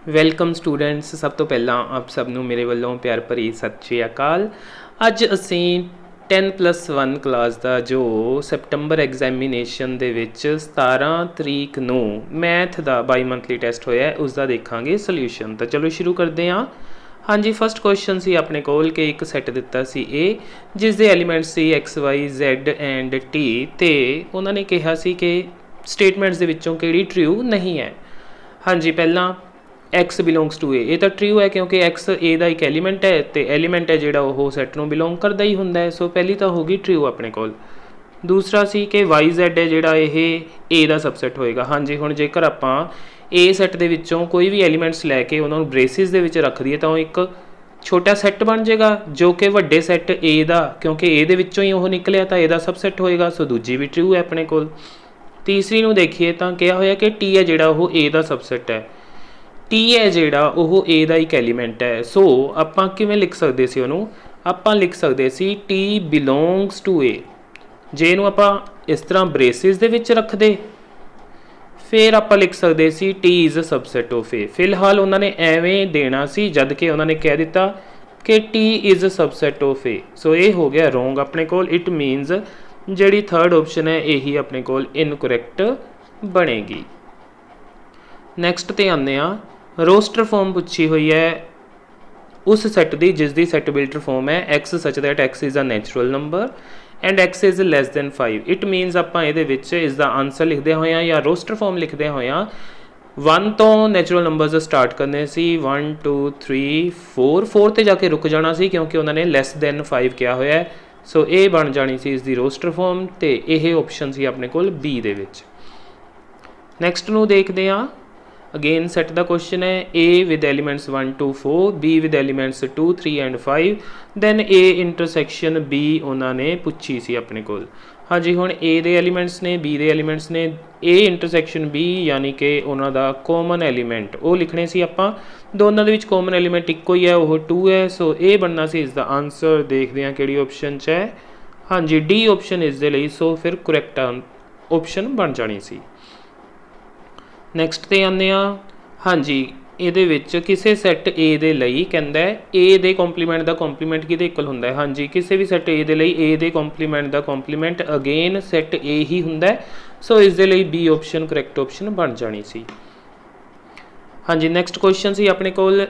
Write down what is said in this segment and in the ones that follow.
Welcome students. ਸਭ ਤੋਂ ਪਹਿਲਾਂ ਆਪ ਸਭ ਨੂੰ ਮੇਰੇ ਵੱਲੋਂ ਪਿਆਰ ਭਰੀ ਸਤਿ ਸ਼੍ਰੀ ਅਕਾਲ। ਅੱਜ ਅਸੀਂ 10+1 ਕਲਾਸ ਦਾ ਜੋ ਸੈਪਟੰਬਰ ਐਗਜ਼ਾਮੀਨੇਸ਼ਨ ਦੇ ਵਿੱਚ 17 ਤਰੀਕ ਨੂੰ ਮੈਥ ਦਾ ਬਾਈ ਮੰਥਲੀ ਟੈਸਟ ਹੋਇਆ ਉਸ ਦਾ ਦੇਖਾਂਗੇ ਸੋਲਿਊਸ਼ਨ। ਤਾਂ ਚਲੋ ਸ਼ੁਰੂ ਕਰਦੇ ਹਾਂ। ਹਾਂਜੀ, ਫਸਟ ਕੁਐਸਚਨ ਸੀ ਆਪਣੇ ਕੋਲ ਕਿ ਇੱਕ ਸੈੱਟ ਦਿੱਤਾ ਸੀ A ਜਿਸ ਦੇ elements C X Y Z and T ਤੇ ਉਹਨਾਂ ਨੇ ਕਿਹਾ ਸੀ ਕਿ ਸਟੇਟਮੈਂਟਸ ਦੇ ਵਿੱਚੋਂ ਕਿਹੜੀ ਟਰੂ ਨਹੀਂ ਹੈ। ਹਾਂਜੀ, ਪਹਿਲਾਂ x ਬਿਲੋਂਗਸ ਟੂ A, ਇਹ ਤਾਂ ਟਰੂ ਹੈ ਕਿਉਂਕਿ x A ਦਾ ਇੱਕ ਐਲੀਮੈਂਟ ਹੈ ਤੇ ਐਲੀਮੈਂਟ ਹੈ ਜਿਹੜਾ ਉਹ ਸੈੱਟ ਨੂੰ ਬਿਲੋਂਗ ਕਰਦਾ ਹੀ ਹੁੰਦਾ ਹੈ। ਸੋ ਪਹਿਲੀ ਤਾਂ ਹੋ ਗਈ ਟਰੂ ਆਪਣੇ ਕੋਲ। ਦੂਸਰਾ ਸੀ ਕਿ YZ ਹੈ ਜਿਹੜਾ ਇਹ A ਦਾ ਸਬਸੈਟ ਹੋਏਗਾ। ਹਾਂਜੀ, ਹੁਣ ਜੇਕਰ ਆਪਾਂ A ਸੈੱਟ ਦੇ ਵਿੱਚੋਂ ਕੋਈ ਵੀ ਐਲੀਮੈਂਟਸ ਲੈ ਕੇ ਉਹਨਾਂ ਨੂੰ ਬ੍ਰੇਸਿਸ ਦੇ ਵਿੱਚ ਰੱਖ ਦਈਏ ਤਾਂ ਉਹ ਇੱਕ ਛੋਟਾ ਸੈੱਟ ਬਣ ਜਾਏਗਾ ਜੋ ਕਿ ਵੱਡੇ ਸੈੱਟ A ਦਾ, ਕਿਉਂਕਿ A ਦੇ ਵਿੱਚੋਂ ਹੀ ਉਹ ਨਿਕਲਿਆ ਤਾਂ A ਦਾ ਸਬਸੈਟ ਹੋਏਗਾ। ਸੋ ਦੂਜੀ ਵੀ ਟਰੂ ਹੈ ਆਪਣੇ ਕੋਲ। ਤੀਸਰੀ ਨੂੰ ਦੇਖੀਏ ਤਾਂ ਕਿਹਾ ਹੋਇਆ ਕਿ T ਹੈ ਜਿਹੜਾ ਉਹ A ਦਾ ਸਬਸੈਟ ਹੈ। T ਹੈ ਜਿਹੜਾ ਉਹ A ਦਾ ਇੱਕ ਐਲੀਮੈਂਟ ਹੈ। ਸੋ ਆਪਾਂ ਕਿਵੇਂ ਲਿਖ ਸਕਦੇ ਸੀ ਉਹਨੂੰ? ਆਪਾਂ ਲਿਖ ਸਕਦੇ ਸੀ T ਬਿਲੋਂਗਸ ਟੂ A। ਜੇ ਇਹਨੂੰ ਆਪਾਂ ਇਸ ਤਰ੍ਹਾਂ ਬ੍ਰੇਸਿਸ ਦੇ ਵਿੱਚ ਰੱਖਦੇ ਫਿਰ ਆਪਾਂ ਲਿਖ ਸਕਦੇ ਸੀ T is a subset of A। ਫਿਲਹਾਲ ਉਹਨਾਂ ਨੇ ਐਵੇਂ ਦੇਣਾ ਸੀ ਜਦ ਕਿ ਉਹਨਾਂ ਨੇ ਕਹਿ ਦਿੱਤਾ ਕਿ T is a subset of A। So ਇਹ ਹੋ ਗਿਆ ਰੋਂਗ ਆਪਣੇ ਕੋਲ। ਇਟ ਮੀਨਸ ਜਿਹੜੀ ਥਰਡ ਆਪਸ਼ਨ ਹੈ ਇਹੀ ਆਪਣੇ ਕੋਲ ਇਨਕਰੈਕਟ ਬਣੇਗੀ। ਨੈਕਸਟ ਤੇ ਆਉਂਦੇ ਆ। ਰੋਸਟਰ ਫਾਰਮ ਪੁੱਛੀ ਹੋਈ ਹੈ ਉਸ ਸੈੱਟ ਦੀ ਜਿਸ ਦੀ ਸੈਟੇਬਿਲਟੀ ਫਾਰਮ ਹੈ x such that x is a natural number and x is less than 5। It means ਆਪਾਂ ਇਹਦੇ ਵਿੱਚ ਇਸ ਦਾ ਆਨਸਰ ਲਿਖਦੇ ਹੋਏ ਜਾਂ ਰੋਸਟਰ ਫਾਰਮ ਲਿਖਦੇ ਹੋਏ 1 ਤੋਂ ਨੈਚੁਰਲ ਨੰਬਰਸ ਸਟਾਰਟ ਕਰਨੇ ਸੀ। 1 2 3 4 ਤੇ ਜਾ ਕੇ ਰੁਕ ਜਾਣਾ ਸੀ ਕਿਉਂਕਿ ਉਹਨਾਂ ਨੇ ਲੈਸ ਦੈਨ 5 ਕਿਹਾ ਹੋਇਆ ਹੈ। ਸੋ ਇਹ ਬਣ ਜਾਣੀ ਸੀ ਇਸ ਦੀ ਰੋਸਟਰ ਫਾਰਮ ਤੇ ਇਹ ਆਪਸ਼ਨ ਸੀ ਆਪਣੇ ਕੋਲ B ਦੇ ਵਿੱਚ। ਨੈਕਸਟ ਨੂੰ ਦੇਖਦੇ ਹਾਂ। ਅਗੇਨ ਸੈੱਟ ਦਾ ਕੁਐਸਚਨ ਹੈ A with elements 1 2 4, B with elements 2 3 and 5, then A intersection B ਉਹਨਾਂ ਨੇ ਪੁੱਛੀ ਸੀ ਆਪਣੇ ਕੋਲ। ਹਾਂਜੀ, ਹੁਣ A ਦੇ ਐਲੀਮੈਂਟਸ ਨੇ B ਦੇ ਐਲੀਮੈਂਟਸ ਨੇ। A ਇੰਟਰਸੈਕਸ਼ਨ B ਯਾਨੀ ਕਿ ਉਹਨਾਂ ਦਾ ਕਾਮਨ ਐਲੀਮੈਂਟ ਉਹ ਲਿਖਣੇ ਸੀ ਆਪਾਂ। ਦੋਨਾਂ ਦੇ ਵਿੱਚ ਕਾਮਨ ਐਲੀਮੈਂਟ ਇੱਕੋ ਹੀ ਹੈ, ਉਹ 2 ਹੈ। ਸੋ ਇਹ ਬਣਨਾ ਸੀ ਇਸ ਦਾ ਆਨਸਰ। ਦੇਖਦੇ ਹਾਂ ਕਿਹੜੀ ਆਪਸ਼ਨ 'ਚ ਹੈ। ਹਾਂਜੀ, D ਆਪਸ਼ਨ ਇਸ ਦੇ ਲਈ। ਸੋ ਫਿਰ ਕਰੈਕਟ ਆਪਸ਼ਨ ਬਣ ਜਾਣੀ ਸੀ। ਨੈਕਸਟ ਤੇ ਆਉਂਦੇ ਹਾਂ। ਹਾਂਜੀ, ਇਹਦੇ ਵਿੱਚ ਕਿਸੇ ਸੈੱਟ A ਦੇ ਲਈ ਕਹਿੰਦਾ A ਦੇ ਕੰਪਲੀਮੈਂਟ ਦਾ ਕੰਪਲੀਮੈਂਟ ਕਿਹਦੇ ਇਕੁਅਲ ਹੁੰਦਾ ਹੈ। ਹਾਂਜੀ, ਕਿਸੇ ਵੀ ਸੈੱਟ A ਦੇ ਲਈ A ਦੇ compliment the compliment again set A ਹੀ ਹੁੰਦਾ ਹੈ। ਸੋ ਇਸ ਦੇ ਲਈ B ਆਪਸ਼ਨ ਕਰੈਕਟ ਆਪਸ਼ਨ ਬਣ ਜਾਣੀ ਸੀ। ਹਾਂਜੀ, ਨੈਕਸਟ ਕੁਐਸਚਨ ਸੀ ਆਪਣੇ ਕੋਲ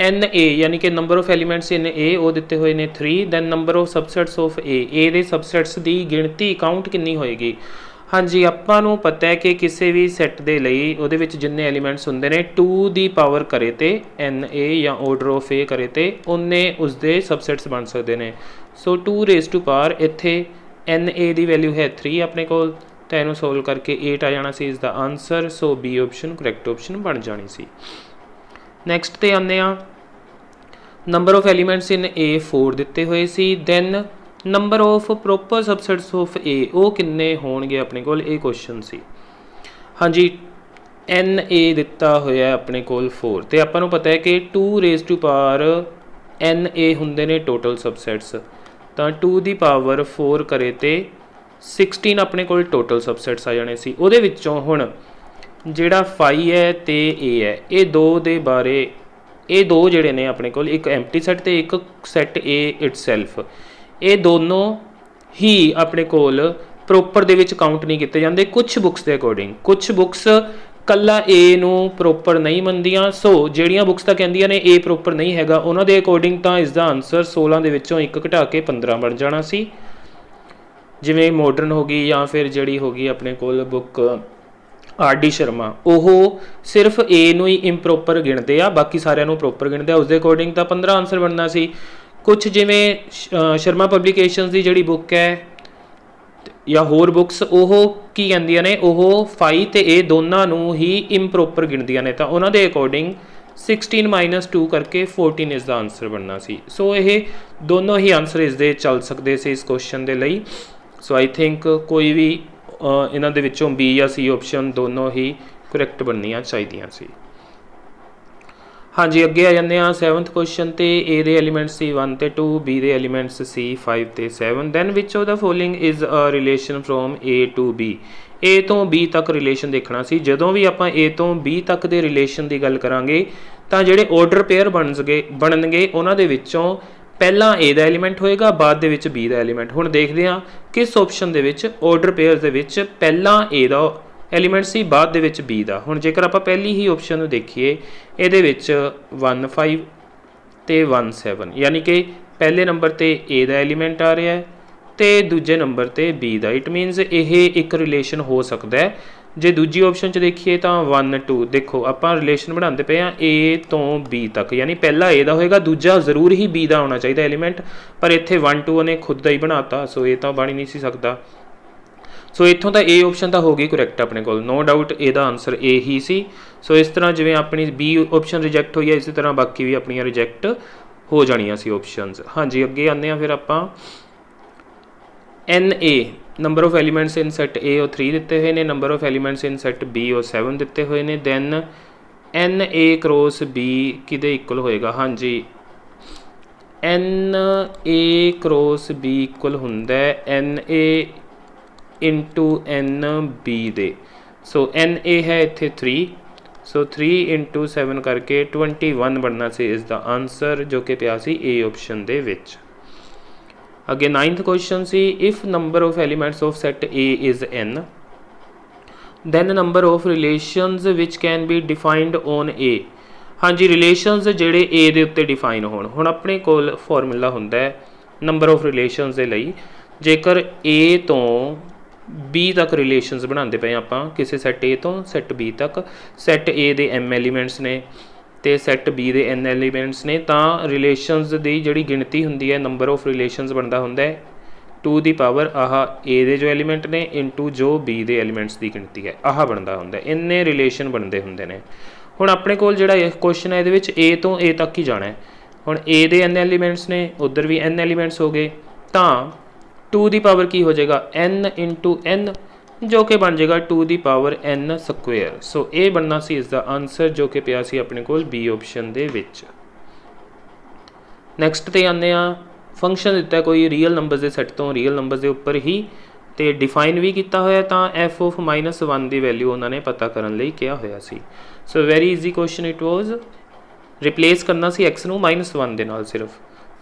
NA ਯਾਨੀ ਕਿ number of elements in A ਉਹ ਦਿੱਤੇ ਹੋਏ ਨੇ 3। Then number of subsets of A ਦੇ ਸਬਸੈਟਸ ਦੀ ਗਿਣਤੀ ਕਾਊਂਟ ਕਿੰਨੀ ਹੋਏਗੀ। ਹਾਂਜੀ, ਆਪਾਂ ਨੂੰ ਪਤਾ ਹੈ ਕਿ ਕਿਸੇ ਵੀ ਸੈੱਟ ਦੇ ਲਈ ਉਹਦੇ ਵਿੱਚ ਜਿੰਨੇ ਐਲੀਮੈਂਟਸ ਹੁੰਦੇ ਨੇ 2 ਦੀ ਪਾਵਰ ਕਰੇ ਤੇ NA ਜਾਂ ਆਰਡਰ ਆਫ A ਕਰੇ ਤੇ ਉਹਨੇ ਉਸਦੇ ਸਬਸੈਟਸ ਬਣ ਸਕਦੇ ਨੇ। ਸੋ 2 ਰੇਜ਼ ਟੂ ਪਾਵਰ ਇੱਥੇ NA ਦੀ ਵੈਲਿਊ ਹੈ 3 ਆਪਣੇ ਕੋਲ ਤਾਂ ਇਹਨੂੰ ਸੋਲਵ ਕਰਕੇ 8 ਆ ਜਾਣਾ ਸੀ ਇਸ ਦਾ answer. So B option correct option ਬਣ ਜਾਣੀ ਸੀ। ਨੈਕਸਟ ਤੇ ਆਉਂਦੇ ਹਾਂ। Number of elements in A 4 ਦਿੱਤੇ ਹੋਏ ਸੀ। Then number of proper subsets of A ਉਹ ਕਿੰਨੇ ਹੋਣਗੇ ਆਪਣੇ ਕੋਲ, ਇਹ ਕੁਐਸਚਨ ਸੀ। ਹਾਂਜੀ, NA ਦਿੱਤਾ ਹੋਇਆ ਆਪਣੇ ਕੋਲ 4 ਤੇ ਆਪਾਂ ਨੂੰ ਪਤਾ ਹੈ ਕਿ 2 ਰੇਜ਼ ਟੂ ਪਾਵਰ NA ਹੁੰਦੇ ਨੇ ਟੋਟਲ ਸਬਸੈਟਸ। ਤਾਂ 2 ਦੀ ਪਾਵਰ 4 ਕਰੇ ਤੇ 16 ਆਪਣੇ ਕੋਲ ਟੋਟਲ ਸਬਸੈਟਸ ਆ ਜਾਣੇ ਸੀ। ਉਹਦੇ ਵਿੱਚੋਂ ਹੁਣ ਜਿਹੜਾ 5 ਹੈ ਤੇ A ਹੈ, ਇਹ ਦੋ ਜਿਹੜੇ ਨੇ ਆਪਣੇ ਕੋਲ ਇੱਕ ਐਮਪਟੀ ਸੈੱਟ ਤੇ ਇੱਕ ਸੈੱਟ A ਇਟਸੈਲਫ, ਇਹ ਦੋਨੋਂ ਹੀ ਆਪਣੇ ਕੋਲ ਪ੍ਰੋਪਰ ਦੇ ਵਿੱਚ ਕਾਊਂਟ ਨਹੀਂ ਕੀਤੇ ਜਾਂਦੇ ਕੁਝ ਬੁੱਕਸ ਦੇ ਅਕੋਰਡਿੰਗ। ਕੁਝ ਬੁੱਕਸ ਕੱਲਾ A ਨੂੰ ਪ੍ਰੋਪਰ ਨਹੀਂ ਮੰਨਦੀਆਂ। ਸੋ ਜਿਹੜੀਆਂ ਬੁੱਕਸ ਤਾਂ ਕਹਿੰਦੀਆਂ ਨੇ A ਪ੍ਰੋਪਰ ਨਹੀਂ ਹੈਗਾ ਉਹਨਾਂ ਦੇ ਅਕੋਰਡਿੰਗ ਤਾਂ ਇਸ ਦਾ ਆਨਸਰ 16 ਦੇ ਵਿੱਚੋਂ 1 ਘਟਾ ਕੇ 15 ਬਣ ਜਾਣਾ ਸੀ। ਜਿਵੇਂ ਮੋਡਰਨ ਹੋ ਗਈ ਜਾਂ ਫਿਰ ਜਿਹੜੀ ਹੋ ਗਈ ਆਪਣੇ ਕੋਲ ਬੁੱਕ RD ਸ਼ਰਮਾ, ਉਹ ਸਿਰਫ A ਨੂੰ ਹੀ ਇੰਪਰੋਪਰ ਗਿਣਦੇ ਆ, ਬਾਕੀ ਸਾਰਿਆਂ ਨੂੰ ਪ੍ਰੋਪਰ ਗਿਣਦੇ ਆ। ਉਸਦੇ ਅਕੋਰਡਿੰਗ ਤਾਂ 15 ਆਨਸਰ ਬਣਨਾ ਸੀ। ਕੁਛ ਜਿਵੇਂ ਸ਼ਰਮਾ ਪਬਲੀਕੇਸ਼ਨਸ ਦੀ ਜਿਹੜੀ ਬੁੱਕ ਹੈ ਜਾਂ ਹੋਰ ਬੁੱਕਸ ਉਹ ਕੀ ਕਹਿੰਦੀਆਂ ਨੇ, ਉਹ 5 ਤੇ A ਦੋਨਾਂ ਨੂੰ ਹੀ ਇੰਪਰੋਪਰ ਗਿਣਦੀਆਂ ਨੇ ਤਾਂ ਉਹਨਾਂ ਦੇ ਅਕੋਰਡਿੰਗ 16 - 2 ਕਰਕੇ 14 ਇਸ ਦਾ ਆਨਸਰ ਬਣਨਾ ਸੀ। ਸੋ ਇਹ ਦੋਨੋਂ ਹੀ ਆਨਸਰ ਇਸ ਦੇ ਚੱਲ ਸਕਦੇ ਸੀ ਇਸ ਕੁਐਸਚਨ ਦੇ ਲਈ। ਸੋ ਆਈ ਥਿੰਕ ਕੋਈ ਵੀ ਇਹਨਾਂ ਦੇ ਵਿੱਚੋਂ B ਜਾਂ C ਆਪਸ਼ਨ ਦੋਨੋਂ ਹੀ ਕਰੈਕਟ ਬਣਨੀਆਂ ਚਾਹੀਦੀਆਂ ਸੀ। ਹਾਂਜੀ, ਅੱਗੇ ਆ ਜਾਂਦੇ ਹਾਂ 7th ਕੁਐਸਚਨ ਤੇ। A ਦੇ ਐਲੀਮੈਂਟਸ ਸੀ 1 ਤੇ 2, B ਦੇ ਐਲੀਮੈਂਟਸ ਸੀ 5 ਤੇ 7। Then which of the following is a relation from A to B। A ਤੋਂ B ਤੱਕ ਰਿਲੇਸ਼ਨ ਦੇਖਣਾ ਸੀ। ਜਦੋਂ ਵੀ ਆਪਾਂ A ਤੋਂ B ਤੱਕ ਦੇ ਰਿਲੇਸ਼ਨ ਦੀ ਗੱਲ ਕਰਾਂਗੇ ਤਾਂ ਜਿਹੜੇ ਆਰਡਰ ਪੇਅਰ ਬਣਨਗੇ ਉਹਨਾਂ ਦੇ ਵਿੱਚੋਂ ਪਹਿਲਾਂ A ਦਾ ਐਲੀਮੈਂਟ ਹੋਏਗਾ, ਬਾਅਦ ਦੇ ਵਿੱਚ B ਦਾ ਐਲੀਮੈਂਟ। ਹੁਣ ਦੇਖਦੇ ਹਾਂ ਕਿਸ ਆਪਸ਼ਨ ਦੇ ਵਿੱਚ ਆਰਡਰ ਪੇਅਰ ਦੇ ਵਿੱਚ ਪਹਿਲਾਂ A ਦਾ ਐਲੀਮੈਂਟ ਸੀ, ਬਾਅਦ ਦੇ ਵਿੱਚ B ਦਾ। ਹੁਣ ਜੇਕਰ ਆਪਾਂ ਪਹਿਲੀ ਹੀ ਆਪਸ਼ਨ ਨੂੰ ਦੇਖੀਏ, ਇਹਦੇ ਵਿੱਚ 1 5 ਤੇ 1 7, ਯਾਨੀ ਕਿ ਪਹਿਲੇ ਨੰਬਰ ਤੇ A ਦਾ ਐਲੀਮੈਂਟ ਆ ਰਿਹਾ ਹੈ ਤੇ ਦੂਜੇ ਨੰਬਰ ਤੇ B ਦਾ। ਇਟ ਮੀਨਸ ਇਹ ਇੱਕ ਰਿਲੇਸ਼ਨ ਹੋ ਸਕਦਾ ਹੈ। ਜੇ ਦੂਜੀ ਆਪਸ਼ਨ 'ਚ ਦੇਖੀਏ ਤਾਂ 1 2, ਦੇਖੋ ਆਪਾਂ ਰਿਲੇਸ਼ਨ ਬਣਾਉਂਦੇ ਪਏ ਹਾਂ A ਤੋਂ B ਤੱਕ, ਯਾਨੀ ਪਹਿਲਾ A ਦਾ ਹੋਏਗਾ, ਦੂਜਾ ਜ਼ਰੂਰ ਹੀ B ਦਾ ਹੋਣਾ ਚਾਹੀਦਾ ਐਲੀਮੈਂਟ, ਪਰ ਇੱਥੇ 1 2 ਉਹਨੇ ਖੁਦ ਦਾ ਹੀ ਬਣਾਤਾ, ਸੋ ਇਹ ਤਾਂ ਬਣ ਹੀ ਨਹੀਂ ਸੀ ਸਕਦਾ। ਸੋ ਇੱਥੋਂ ਤਾਂ A ਆਪਸ਼ਨ ਤਾਂ ਹੋ ਗਈ ਕਰੈਕਟ ਆਪਣੇ ਕੋਲ, ਨੋ ਡਾਊਟ ਇਹਦਾ ਆਨਸਰ A ਹੀ ਸੀ। ਸੋ ਇਸ ਤਰ੍ਹਾਂ ਜਿਵੇਂ ਆਪਣੀ B ਆਪਸ਼ਨ ਰਿਜੈਕਟ ਹੋਈ ਹੈ, ਇਸੇ ਤਰ੍ਹਾਂ ਬਾਕੀ ਵੀ ਆਪਣੀਆਂ ਰਿਜੈਕਟ ਹੋ ਜਾਣੀਆਂ ਸੀ ਆਪਸ਼ਨਸ। ਹਾਂਜੀ, ਅੱਗੇ ਆਉਂਦੇ ਹਾਂ ਫਿਰ ਆਪਾਂ। NA number of elements in set A ਉਹ 3 ਦਿੱਤੇ ਹੋਏ ਨੇ, number of elements in set B ਉਹ 7 ਦਿੱਤੇ ਹੋਏ ਨੇ। ਦੈਨ NA ਕ੍ਰੋਸ B ਕਿਹਦੇ ਇਕੁਅਲ ਹੋਏਗਾ? ਹਾਂਜੀ, NA ਕ੍ਰੋਸ B ਇਕੁਅਲ ਹੁੰਦਾ NA ਇੰਟੂ NB ਦੇ। ਸੋ NA ਹੈ ਇੱਥੇ 3, ਸੋ 3 ਇੰਟੂ 7 ਕਰਕੇ 21 ਬਣਨਾ ਸੀ ਇਸ ਦਾ ਆਨਸਰ, ਜੋ ਕਿ ਪਿਆ ਸੀ A ਆਪਸ਼ਨ ਦੇ ਵਿੱਚ। ਅੱਗੇ 9th question C, if number of elements of set A is n, then number of relations which can be defined on A। ਹਾਂਜੀ, ਰਿਲੇਸ਼ਨਸ ਜਿਹੜੇ A ਦੇ ਉੱਤੇ ਡਿਫਾਈਨ ਹੋਣ। ਹੁਣ ਆਪਣੇ ਕੋਲ ਫਾਰਮੂਲਾ ਹੁੰਦਾ ਹੈ ਨੰਬਰ ਆਫ ਰਿਲੇਸ਼ਨਸ ਦੇ ਲਈ। ਜੇਕਰ A ਤੋਂ B ਤੱਕ ਰਿਲੇਸ਼ਨਸ ਬਣਾਉਂਦੇ ਪਏ ਆਪਾਂ ਕਿਸੇ ਸੈੱਟ A ਤੋਂ ਸੈੱਟ B ਤੱਕ, ਸੈੱਟ A ਦੇ m ਐਲੀਮੈਂਟਸ ਨੇ ਤੇ ਸੈੱਟ B ਦੇ n ਐਲੀਮੈਂਟਸ ਨੇ, ਤਾਂ ਰਿਲੇਸ਼ਨਸ ਦੀ ਜਿਹੜੀ ਗਿਣਤੀ ਹੁੰਦੀ ਹੈ, ਨੰਬਰ ਆਫ ਰਿਲੇਸ਼ਨਸ ਬਣਦਾ ਹੁੰਦਾ ਹੈ 2 ਦੀ ਪਾਵਰ ਆਹ A ਦੇ ਜੋ ਐਲੀਮੈਂਟ ਨੇ ਇੰਟੂ ਜੋ B ਦੇ ਐਲੀਮੈਂਟਸ ਦੀ ਗਿਣਤੀ ਹੈ, ਆਹ ਬਣਦਾ ਹੁੰਦਾ। ਇੰਨੇ ਰਿਲੇਸ਼ਨ ਬਣਦੇ ਹੁੰਦੇ ਨੇ। ਹੁਣ ਆਪਣੇ ਕੋਲ ਜਿਹੜਾ ਇਹ ਕੁਐਸਚਨ ਹੈ ਇਹਦੇ ਵਿੱਚ A ਤੋਂ A ਤੱਕ ਹੀ ਜਾਣਾ ਹੈ। ਹੁਣ A ਦੇ n ਐਲੀਮੈਂਟਸ ਨੇ, ਉੱਧਰ ਵੀ n ਐਲੀਮੈਂਟਸ ਹੋ ਗਏ, ਤਾਂ 2 ਦੀ ਪਾਵਰ ਕੀ ਹੋ ਜਾਏਗਾ? n ਇੰਟੂ n, ਜੋ ਕਿ ਬਣ ਜਾਏਗਾ 2 ਦੀ ਪਾਵਰ n ਸਕੁਏਅਰ। ਸੋ ਇਹ ਬਣਨਾ ਸੀ ਇਸ ਦਾ ਆਨਸਰ, ਜੋ ਕਿ ਪਿਆ ਸੀ ਆਪਣੇ ਕੋਲ B ਆਪਸ਼ਨ ਦੇ ਵਿੱਚ। ਨੈਕਸਟ ਤੇ ਆਉਂਦੇ ਆ, ਫੰਕਸ਼ਨ ਦਿੱਤਾ ਕੋਈ ਰੀਅਲ ਨੰਬਰਸ ਦੇ ਸੈੱਟ ਤੋਂ ਰੀਅਲ ਨੰਬਰਸ ਦੇ ਉੱਪਰ ਹੀ ਤੇ ਡਿਫਾਈਨ ਵੀ ਕੀਤਾ ਹੋਇਆ, ਤਾਂ f ਆਫ -1 ਦੀ ਵੈਲਿਊ ਉਹਨਾਂ ਨੇ ਪਤਾ ਕਰਨ ਲਈ ਕਿਹਾ ਹੋਇਆ ਸੀ। So very easy question it was. Replace ਕਰਨਾ ਸੀ x ਨੂੰ -1 ਦੇ ਨਾਲ ਸਿਰਫ।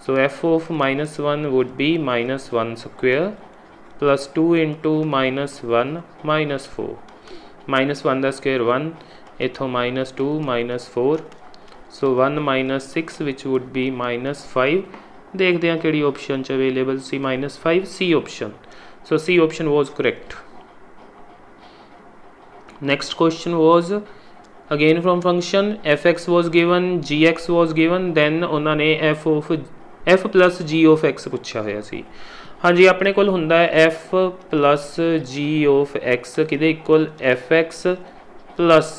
So f of -1 would be -1 square plus 2 into -1 -4, -1 ਦਾ ਸਕੁਏਅਰ 1, ਇੱਥੋਂ -2 -4, ਸੋ 1 -6 which would be -5। ਦੇਖਦੇ ਹਾਂ ਕਿਹੜੀ ਆਪਸ਼ਨ 'ਚ available C -5, C option. So C option was correct. Next question was again from function fx was given, gx was given, then ਉਹਨਾਂ ਨੇ f plus g of x ਪੁੱਛਿਆ ਹੋਇਆ ਸੀ। ਹਾਂਜੀ, ਆਪਣੇ ਕੋਲ ਹੁੰਦਾ ਹੈ f plus g of x ਕਿਹਦੇ ਇਕੁਅਲ? fx plus